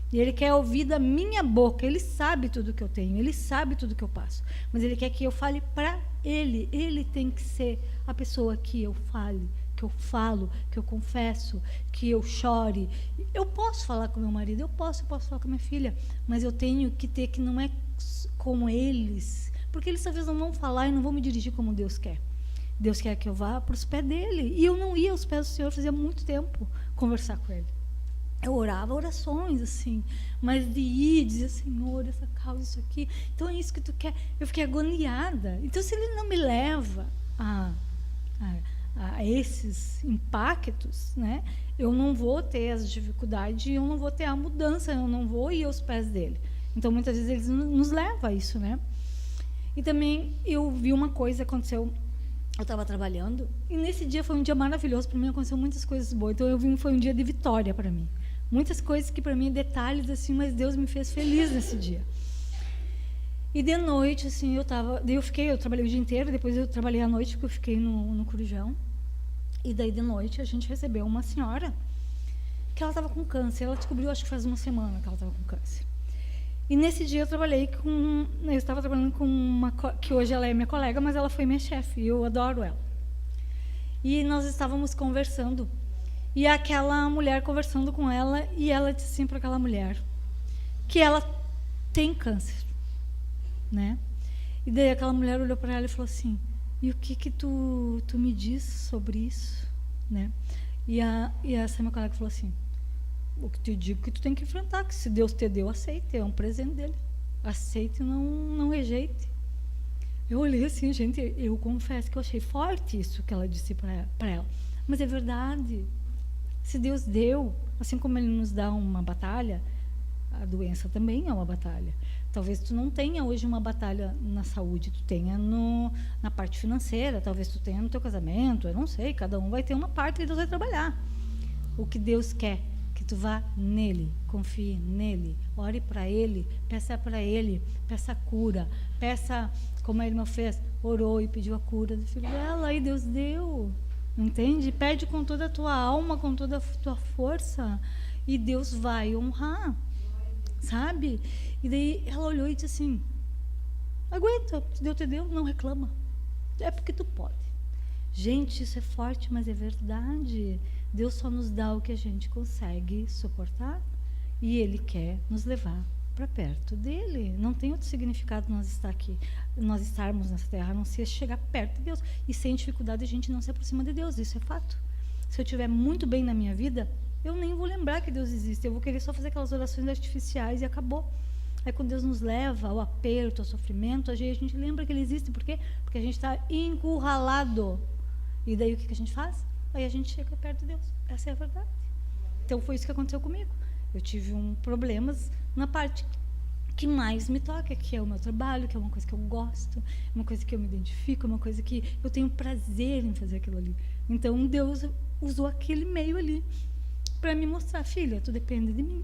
H: E Ele quer ouvir da minha boca. Ele sabe tudo que eu tenho, Ele sabe tudo que eu passo. Mas Ele quer que eu fale para Ele. Ele tem que ser a pessoa que eu fale, que eu falo, que eu confesso, que eu chore. Eu posso falar com meu marido, eu posso falar com minha filha, mas eu tenho que ter que não é com eles, porque eles talvez não vão falar e não vão me dirigir como Deus quer. Deus quer que eu vá para os pés dele. E eu não ia aos pés do Senhor, fazia muito tempo conversar com ele. Eu orava orações, assim, mas de ir, dizer, Senhor, essa causa, isso aqui, então é isso que tu quer. Eu fiquei agoniada. Então, se ele não me leva a esses impactos, né, eu não vou ter as dificuldades, eu não vou ter a mudança, eu não vou ir aos pés dele. Então, muitas vezes, ele nos leva a isso, né? E também eu vi uma coisa, aconteceu. Eu estava trabalhando e nesse dia foi um dia maravilhoso para mim, aconteceu muitas coisas boas. Então eu vi, foi um dia de vitória para mim. Muitas coisas que para mim detalhes assim, mas Deus me fez feliz nesse dia. E de noite assim, eu trabalhei o dia inteiro, depois eu trabalhei à noite porque eu fiquei no Corujão. E daí de noite a gente recebeu uma senhora que ela estava com câncer. Ela descobriu, acho que faz uma semana que ela estava com câncer. E nesse dia eu estava trabalhando com uma que hoje ela é minha colega, mas ela foi minha chefe, e eu adoro ela. E nós estávamos conversando, e aquela mulher conversando com ela, e ela disse assim para aquela mulher, que ela tem câncer, né? E daí aquela mulher olhou para ela e falou assim, e o que tu me diz sobre isso, né? E essa minha colega falou assim, o que te digo que tu tem que enfrentar, que se Deus te deu, aceite, é um presente dele. Aceite e não rejeite. Eu olhei assim, gente, eu confesso que eu achei forte isso que ela disse para ela. Mas é verdade. Se Deus deu, assim como Ele nos dá uma batalha, a doença também é uma batalha. Talvez tu não tenha hoje uma batalha na saúde, tu tenha na parte financeira, talvez tu tenha no teu casamento, eu não sei, cada um vai ter uma parte que Deus vai trabalhar. O que Deus quer que tu vá nele, confie nele, ore para ele, peça cura, peça, como a irmã fez, orou e pediu a cura do filho dela, aí Deus deu, entende? Pede com toda a tua alma, com toda a tua força, e Deus vai honrar, sabe? E daí ela olhou e disse assim, aguenta, se Deus te deu, não reclama, é porque tu pode. Gente, isso é forte, mas é verdade. Deus só nos dá o que a gente consegue suportar e Ele quer nos levar para perto dele. Não tem outro significado nós estarmos nessa terra, a não ser chegar perto de Deus. E sem dificuldade a gente não se aproxima de Deus, isso é fato. Se eu estiver muito bem na minha vida, eu nem vou lembrar que Deus existe, eu vou querer só fazer aquelas orações artificiais e acabou. Aí quando Deus nos leva ao aperto, ao sofrimento, a gente lembra que Ele existe. Por quê? Porque a gente está encurralado. E daí o que a gente faz? Aí a gente chega perto de Deus. Essa é a verdade. Então foi isso que aconteceu comigo. Eu tive problemas na parte que mais me toca, que é o meu trabalho, que é uma coisa que eu gosto, uma coisa que eu me identifico, uma coisa que eu tenho prazer em fazer aquilo ali. Então, Deus usou aquele meio ali para me mostrar, filha, tu depende de mim,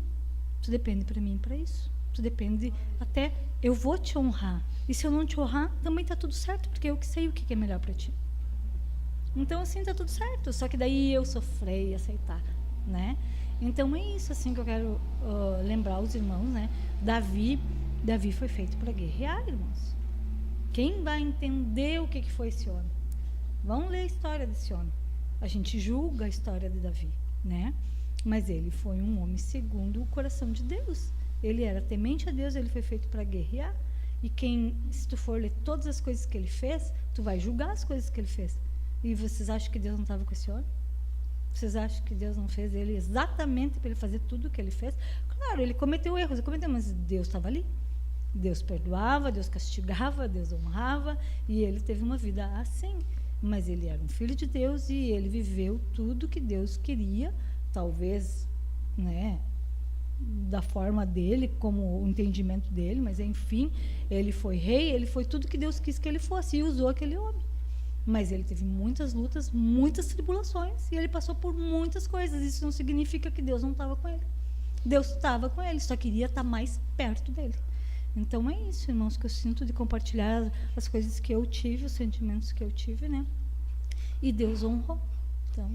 H: tu depende para mim para isso, tu depende, até eu vou te honrar, e se eu não te honrar, também está tudo certo, porque eu que sei o que é melhor para ti. Então, assim, está tudo certo, só que daí eu sofrer e aceitar, né? Então, é isso, assim, que eu quero lembrar os irmãos, né? Davi foi feito para guerrear, irmãos. Quem vai entender o que foi esse homem? Vamos ler a história desse homem. A gente julga a história de Davi, né? Mas ele foi um homem segundo o coração de Deus. Ele era temente a Deus, ele foi feito para guerrear. E se tu for ler todas as coisas que ele fez, tu vai julgar as coisas que ele fez. E vocês acham que Deus não estava com esse homem? Vocês acham que Deus não fez ele exatamente para ele fazer tudo o que ele fez? Claro, ele cometeu erros, mas Deus estava ali. Deus perdoava, Deus castigava, Deus honrava, e ele teve uma vida assim. Mas ele era um filho de Deus e ele viveu tudo que Deus queria, talvez, né, da forma dele, como o entendimento dele, mas enfim, ele foi rei, ele foi tudo que Deus quis que ele fosse e usou aquele homem. Mas ele teve muitas lutas, muitas tribulações, e ele passou por muitas coisas. Isso não significa que Deus não estava com ele. Deus estava com ele, só queria estar mais perto dele. Então é isso, irmãos, que eu sinto de compartilhar as coisas que eu tive, os sentimentos que eu tive, né? E Deus honrou. Então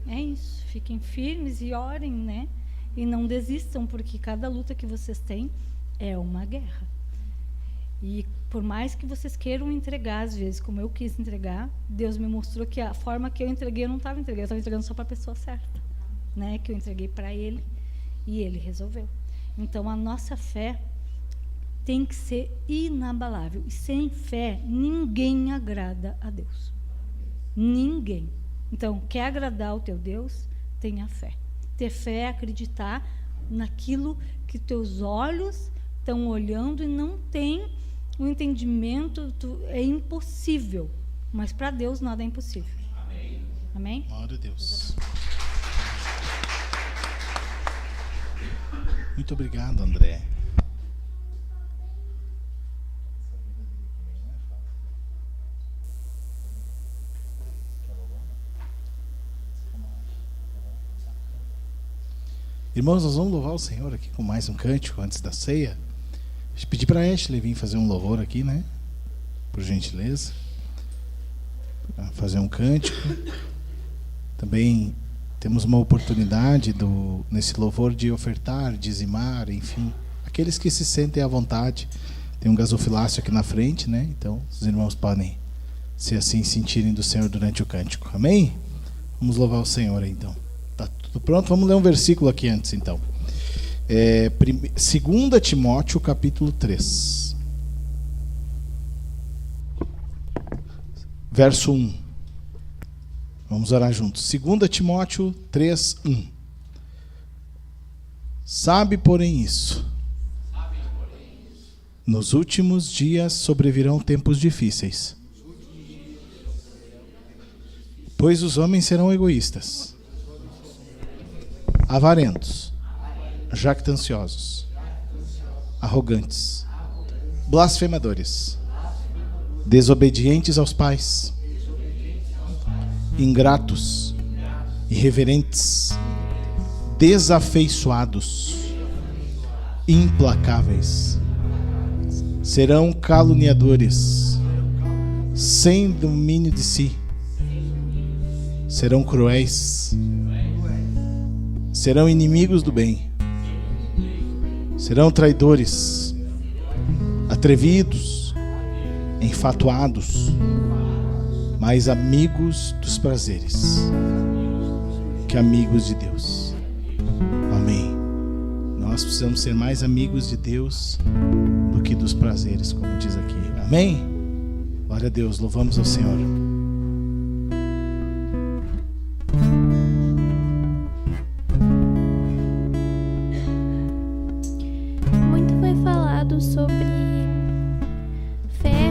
H: é isso, fiquem firmes e orem, né? E não desistam, porque cada luta que vocês têm é uma guerra. E por mais que vocês queiram entregar, às vezes, como eu quis entregar, Deus me mostrou que a forma que eu entreguei, eu não estava entregando, eu estava entregando só para a pessoa certa, né? Que eu entreguei para Ele e Ele resolveu. Então, a nossa fé tem que ser inabalável. E sem fé, ninguém agrada a Deus. Ninguém. Então, quer agradar o teu Deus? Tenha fé. Ter fé é acreditar naquilo que teus olhos estão olhando e não tem o entendimento, é impossível. Mas para Deus nada é impossível. Amém? Amém?
A: Glória a Deus. Muito obrigado, André. Irmãos, nós vamos louvar o Senhor aqui com mais um cântico antes da ceia. Deixa eu pedir para a Ashley vir fazer um louvor aqui, né? Por gentileza. Fazer um cântico. Também temos uma oportunidade nesse louvor de ofertar, dizimar, enfim. Aqueles que se sentem à vontade. Tem um gasofilácio aqui na frente, né? Então, os irmãos podem, se assim sentirem do Senhor durante o cântico. Amém? Vamos louvar o Senhor aí, então. Tá tudo pronto? Vamos ler um versículo aqui antes, então. 2 Timóteo, capítulo 3. Verso 1. Vamos orar juntos. 2 Timóteo 3, 1. Sabe, porém, isso. Nos últimos dias sobrevirão tempos difíceis. Pois os homens serão egoístas, avarentos, jactanciosos, arrogantes, blasfemadores, desobedientes aos pais, ingratos, irreverentes, desafeiçoados, implacáveis. Serão caluniadores, sem domínio de si. Serão cruéis. Serão inimigos do bem. Serão traidores, atrevidos, enfatuados, mais amigos dos prazeres que amigos de Deus. Amém. Nós precisamos ser mais amigos de Deus do que dos prazeres, como diz aqui. Amém? Glória a Deus, louvamos ao Senhor.
I: Muito foi falado sobre fé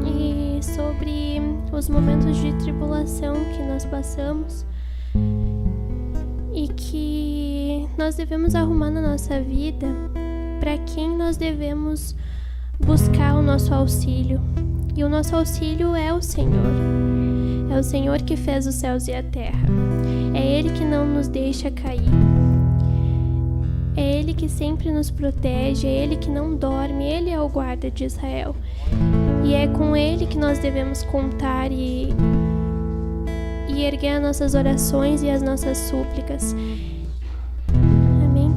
I: e sobre os momentos de tribulação que nós passamos e que nós devemos arrumar na nossa vida, para quem nós devemos buscar o nosso auxílio. E o nosso auxílio é o Senhor. É o Senhor que fez os céus e a terra. É Ele que não nos deixa cair. É Ele que sempre nos protege, é Ele que não dorme, Ele é o guarda de Israel. E é com Ele que nós devemos contar e erguer as nossas orações e as nossas súplicas. Amém.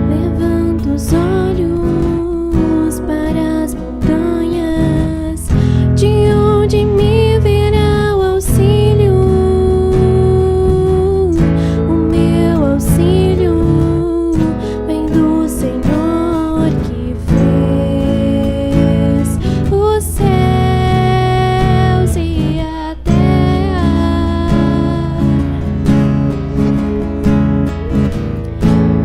I: Levando os olhos para as montanhas, de onde me virá o auxílio? O meu auxílio vem do Senhor que fez os céus e a terra.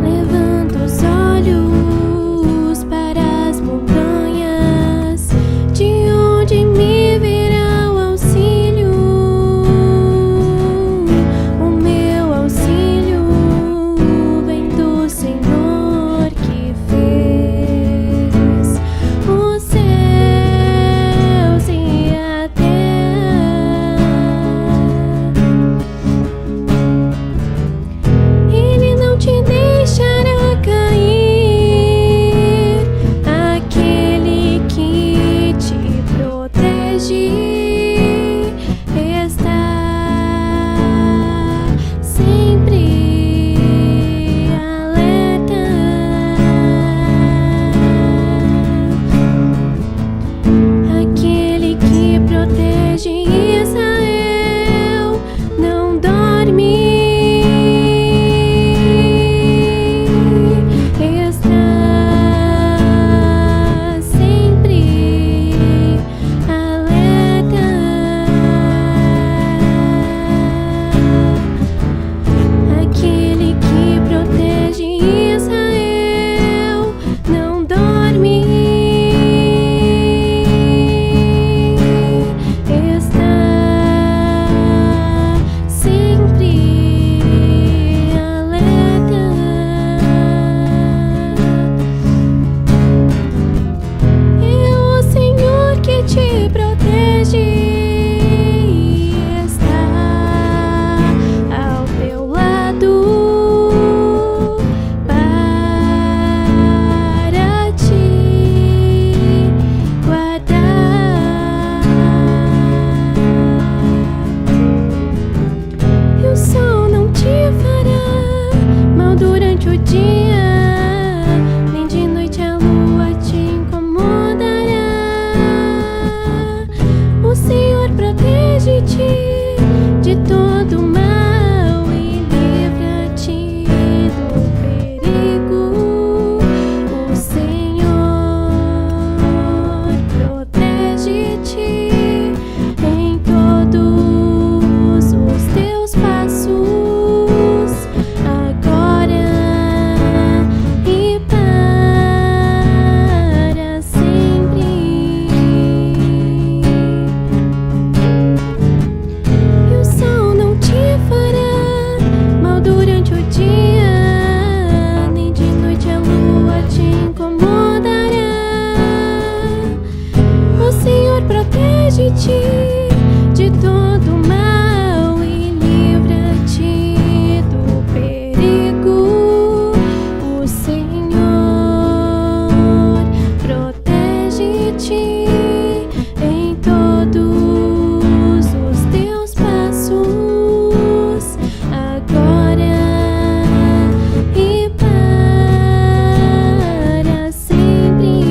I: Levanto os olhos para as montanhas, de onde me virá o auxílio? O meu auxílio vem do Senhor que fez os céus e a terra. Ele não te deixará cair, aquele que te protege está sempre alerta. Aquele que protege Israel não dorme. Está sempre alerta. Aquele que protege Israel não dorme. Está sempre alerta. É o Senhor que te protege e está ao teu lado para te guardar. E o sol não te fará mal durante o dia, nem de noite a lua te incomodará. O Senhor protege-te de todo mal e livra-te do perigo. O Senhor protege-te em todos os teus passos, agora e para sempre. E o sol não te fará mal durante o dia, nem de noite a lua te incomodará. O Senhor protege-te de todo mal e livra-te do perigo. O Senhor protege-te em todos os teus passos, agora e para sempre.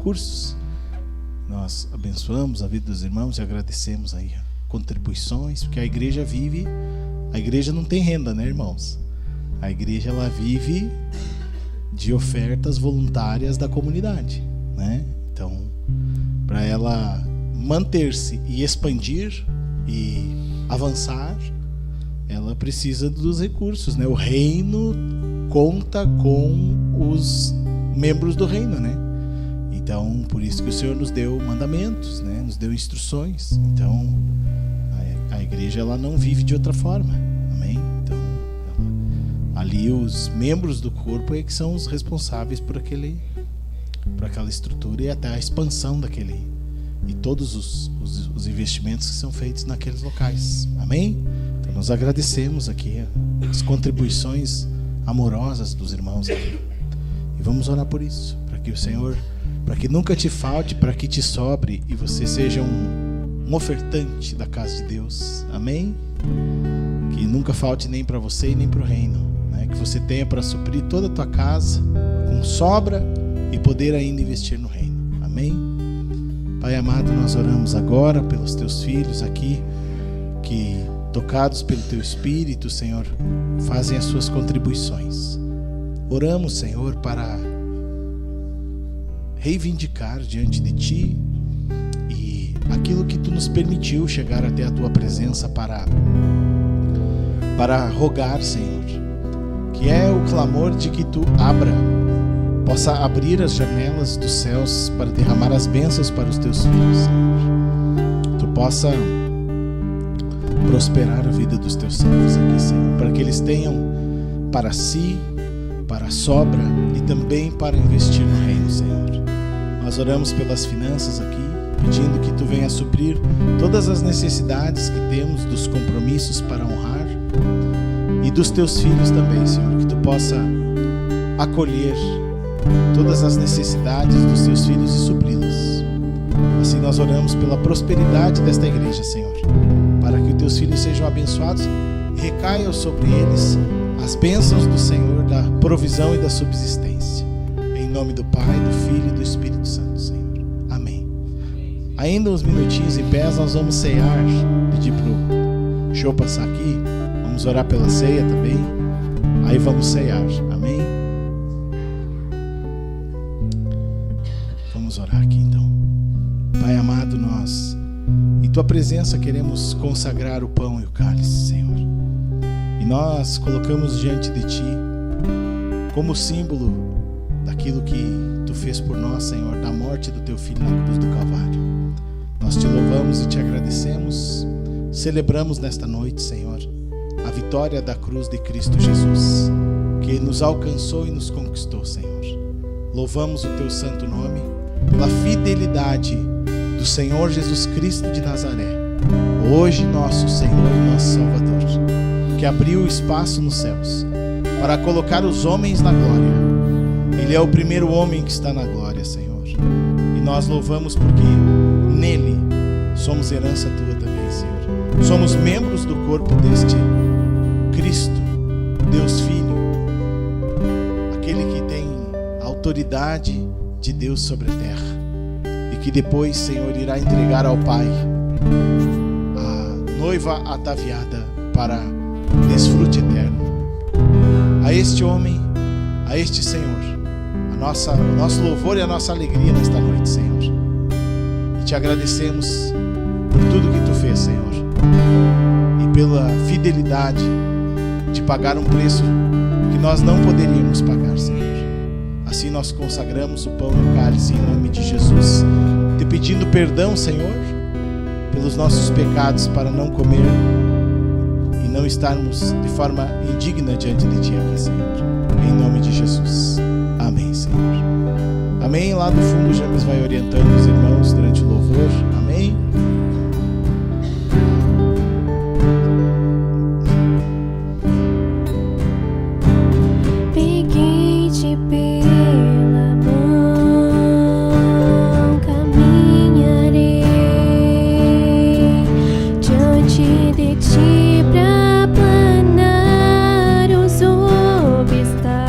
A: recursos. Nós abençoamos a vida dos irmãos e agradecemos aí contribuições, porque a igreja não tem renda, né, irmãos? A igreja, ela vive de ofertas voluntárias da comunidade, né? Então, para ela manter-se e expandir e avançar, ela precisa dos recursos, né? O reino conta com os membros do reino, né? Então, por isso que o Senhor nos deu mandamentos, né? Nos deu instruções. Então, a igreja, ela não vive de outra forma, amém? Então, ali os membros do corpo é que são os responsáveis por aquela estrutura e até a expansão e todos os investimentos que são feitos naqueles locais, amém? Então, nós agradecemos aqui as contribuições amorosas dos irmãos aqui e vamos orar por isso, para que o Senhor, para que nunca te falte, para que te sobre e você seja um ofertante da casa de Deus, amém? Que nunca falte nem para você e nem para o reino, né? Que você tenha para suprir toda a tua casa com sobra e poder ainda investir no reino, amém? Pai amado, nós oramos agora pelos teus filhos aqui, que tocados pelo teu Espírito, Senhor, fazem as suas contribuições. Oramos, Senhor, para reivindicar diante de ti e aquilo que tu nos permitiu chegar até a tua presença para rogar, Senhor, que é o clamor de que tu possa abrir as janelas dos céus para derramar as bênçãos para os teus filhos, Senhor. Tu possa prosperar a vida dos teus servos aqui, Senhor, para que eles tenham para si, para a sobra e também para investir no reino, Senhor. Nós oramos pelas finanças aqui, pedindo que tu venha suprir todas as necessidades que temos, dos compromissos para honrar e dos teus filhos também, Senhor, que tu possa acolher todas as necessidades dos teus filhos e supri-las. Assim nós oramos pela prosperidade desta igreja, Senhor, para que os teus filhos sejam abençoados e recaiam sobre eles as bênçãos do Senhor, da provisão e da subsistência. Em nome do Pai, do Filho e do Espírito Santo, Senhor. Amém. Ainda uns minutinhos em pé, nós vamos ceiar. Pedir pro show passar aqui. Vamos orar pela ceia também. Aí vamos ceiar. Amém. Vamos orar aqui então. Pai amado, nós em tua presença queremos consagrar o pão e o cálice, Senhor. E nós colocamos diante de ti como símbolo daquilo que tu fez por nós, Senhor, da morte do teu filho na cruz do Calvário. Nós te louvamos e te agradecemos. Celebramos nesta noite, Senhor, a vitória da cruz de Cristo Jesus, que nos alcançou e nos conquistou, Senhor. Louvamos o teu santo nome pela fidelidade do Senhor Jesus Cristo de Nazaré, hoje nosso Senhor e nosso Salvador, que abriu espaço nos céus para colocar os homens na glória. Ele é o primeiro homem que está na glória, Senhor. E nós louvamos porque nele somos herança tua também, Senhor. Somos membros do corpo deste Cristo, Deus Filho, aquele que tem a autoridade de Deus sobre a terra. E que depois, Senhor, irá entregar ao Pai a noiva ataviada para desfrute eterno. A este homem, a este Senhor, o nosso louvor e a nossa alegria nesta noite, Senhor. E te agradecemos por tudo que tu fez, Senhor, e pela fidelidade de pagar um preço que nós não poderíamos pagar, Senhor. Assim nós consagramos o pão e o cálice em nome de Jesus, te pedindo perdão, Senhor, pelos nossos pecados, para não comer e não estarmos de forma indigna diante de ti aqui, Senhor. Em nome de Jesus. Amém, Senhor. Amém. Lá do fundo o James vai orientando os irmãos durante o louvor. Amém.
I: Peguei-te pela mão, caminharei diante de ti pra aplanar os obstáculos.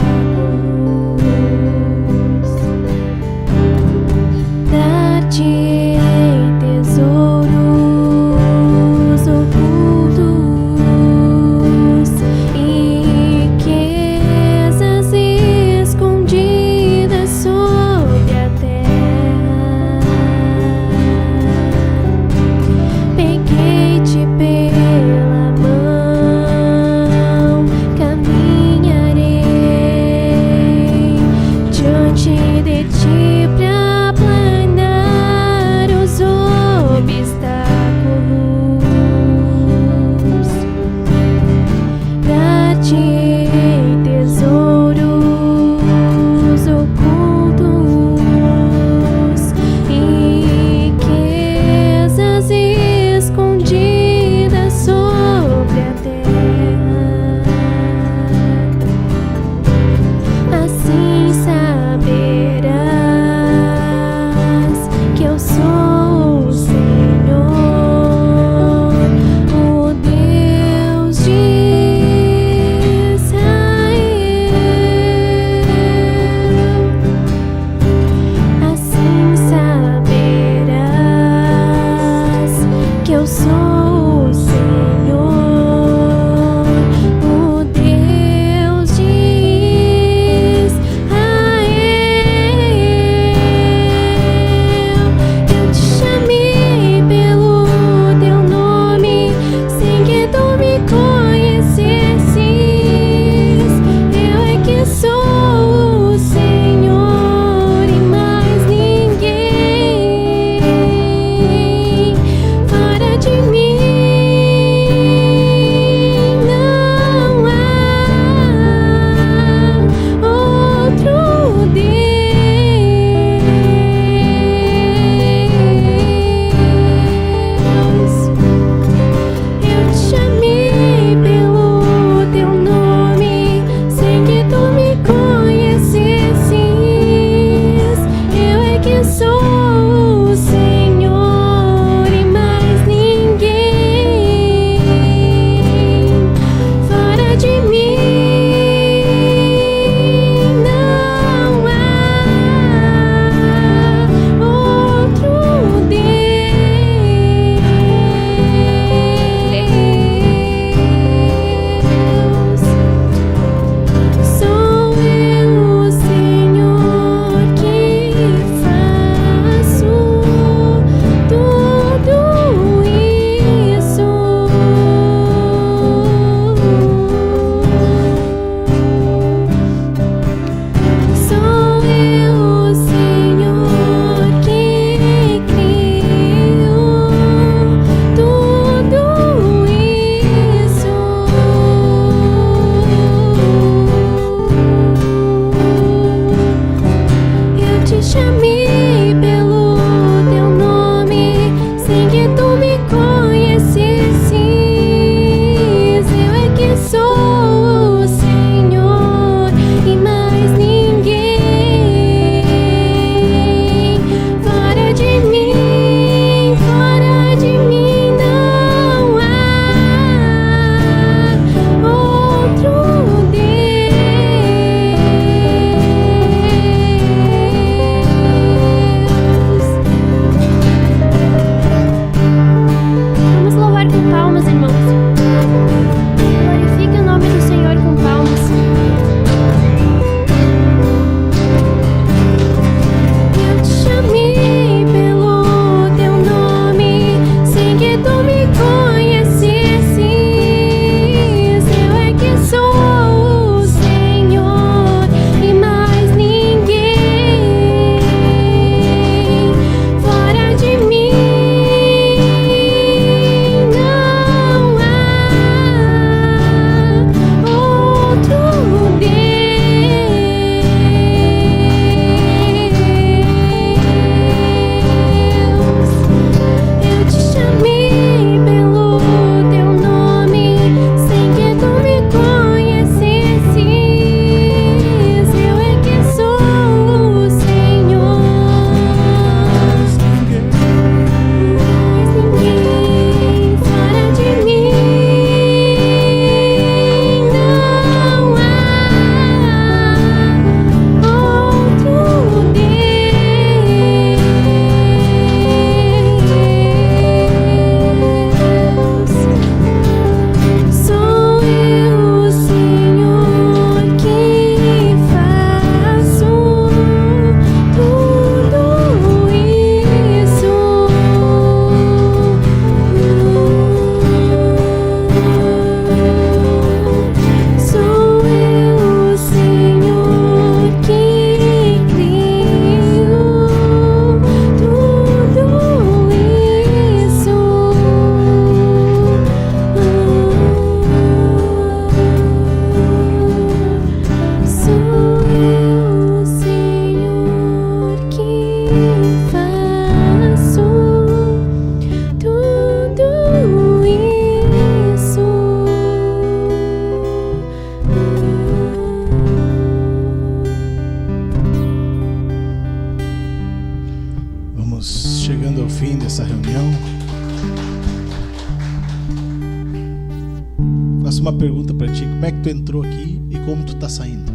A: faço uma pergunta para ti: como é que tu entrou aqui e como tu está saindo?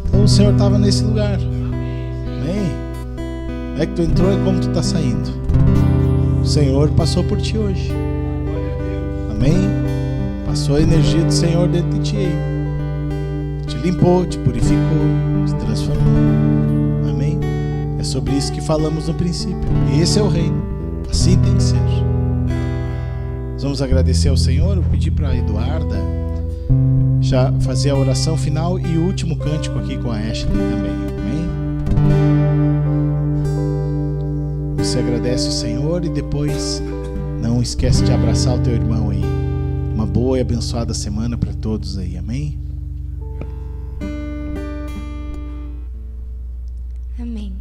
A: Então o Senhor estava nesse lugar. Amém? Como é que tu entrou e como tu está saindo? O Senhor passou por ti hoje. Amém? Passou a energia do Senhor dentro de ti. Te limpou, te purificou, te transformou. Amém? É sobre isso que falamos no princípio. E esse é o reino. Assim tem que ser. Nós vamos agradecer ao Senhor. Eu pedi para a Eduarda já fazer a oração final e o último cântico aqui com a Ashley também. Amém? Você agradece o Senhor e depois não esquece de abraçar o teu irmão aí. Uma boa e abençoada semana para todos aí. Amém?
J: Amém.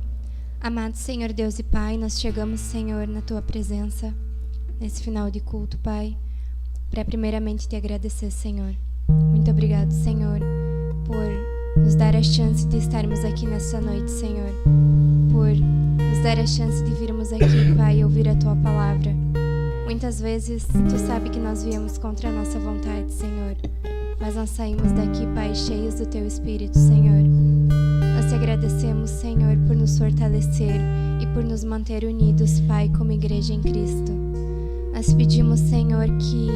J: Amado Senhor Deus e Pai, nós chegamos, Senhor, na Tua presença nesse final de culto, Pai, para primeiramente Te agradecer, Senhor. Muito obrigado, Senhor, por nos dar a chance de estarmos aqui nessa noite, Senhor, por nos dar a chance de virmos aqui, Pai, e ouvir a Tua palavra. Muitas vezes, Tu sabe que nós viemos contra a nossa vontade, Senhor, mas nós saímos daqui, Pai, cheios do Teu Espírito, Senhor. Nós Te agradecemos, Senhor, por nos fortalecer e por nos manter unidos, Pai, como igreja em Cristo. Nós pedimos, Senhor, que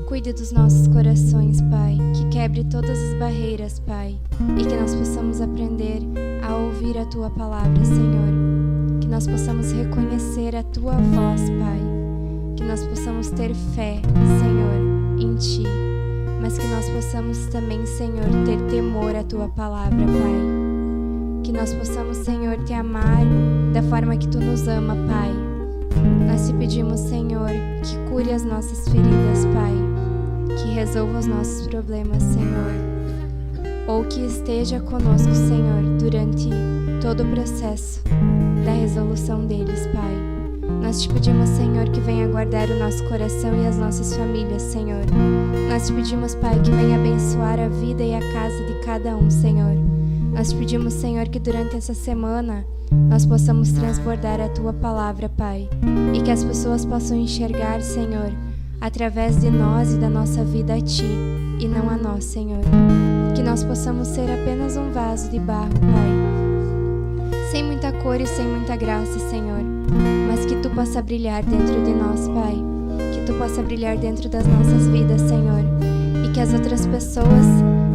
J: cuide dos nossos corações, Pai, que quebre todas as barreiras, Pai, e que nós possamos aprender a ouvir a Tua palavra, Senhor. Que nós possamos reconhecer a Tua voz, Pai. Que nós possamos ter fé, Senhor, em Ti, mas que nós possamos também, Senhor, ter temor à Tua palavra, Pai. Que nós possamos, Senhor, Te amar da forma que Tu nos ama, Pai. Nós Te pedimos, Senhor, que cure as nossas feridas, Pai, que resolva os nossos problemas, Senhor, ou que esteja conosco, Senhor, durante todo o processo da resolução deles, Pai. Nós Te pedimos, Senhor, que venha guardar o nosso coração e as nossas famílias, Senhor. Nós Te pedimos, Pai, que venha abençoar a vida e a casa de cada um, Senhor. Nós Te pedimos, Senhor, que durante essa semana nós possamos transbordar a Tua palavra, Pai, e que as pessoas possam enxergar, Senhor, através de nós e da nossa vida a Ti e não a nós, Senhor. Que nós possamos ser apenas um vaso de barro, Pai, sem muita cor e sem muita graça, Senhor, mas que Tu possa brilhar dentro de nós, Pai, que Tu possa brilhar dentro das nossas vidas, Senhor, e que as outras pessoas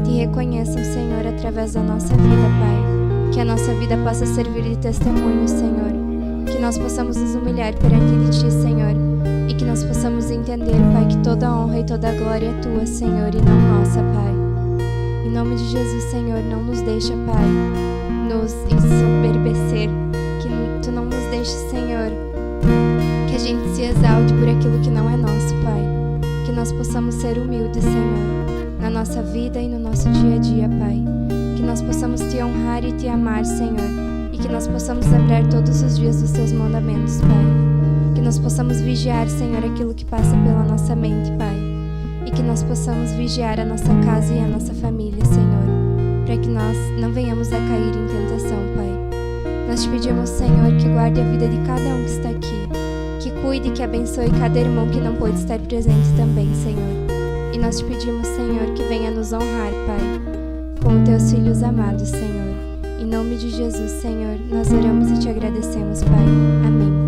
J: Te reconheçam, Senhor, através da nossa vida, Pai. Que a nossa vida possa servir de testemunho, Senhor. Que nós possamos nos humilhar perante de Ti, Senhor. E que nós possamos entender, Pai, que toda a honra e toda a glória é Tua, Senhor, e não nossa, Pai. Em nome de Jesus, Senhor, não nos deixa, Pai, nos ensoberbecer. Que Tu não nos deixe, Senhor, que a gente se exalte por aquilo que não é nosso, Pai. Que nós possamos ser humildes, Senhor, na nossa vida e no nosso dia a dia, Pai. Que nós possamos Te honrar e Te amar, Senhor, e que nós possamos lembrar todos os dias dos Teus mandamentos, Pai. Que nós possamos vigiar, Senhor, aquilo que passa pela nossa mente, Pai, e que nós possamos vigiar a nossa casa e a nossa família, Senhor, para que nós não venhamos a cair em tentação, Pai. Nós Te pedimos, Senhor, que guarde a vida de cada um que está aqui, que cuide e que abençoe cada irmão que não pôde estar presente também, Senhor. E nós Te pedimos, Senhor, que venha nos honrar, Pai, com os Teus filhos amados, Senhor. Em nome de Jesus, Senhor, nós oramos e Te agradecemos, Pai. Amém.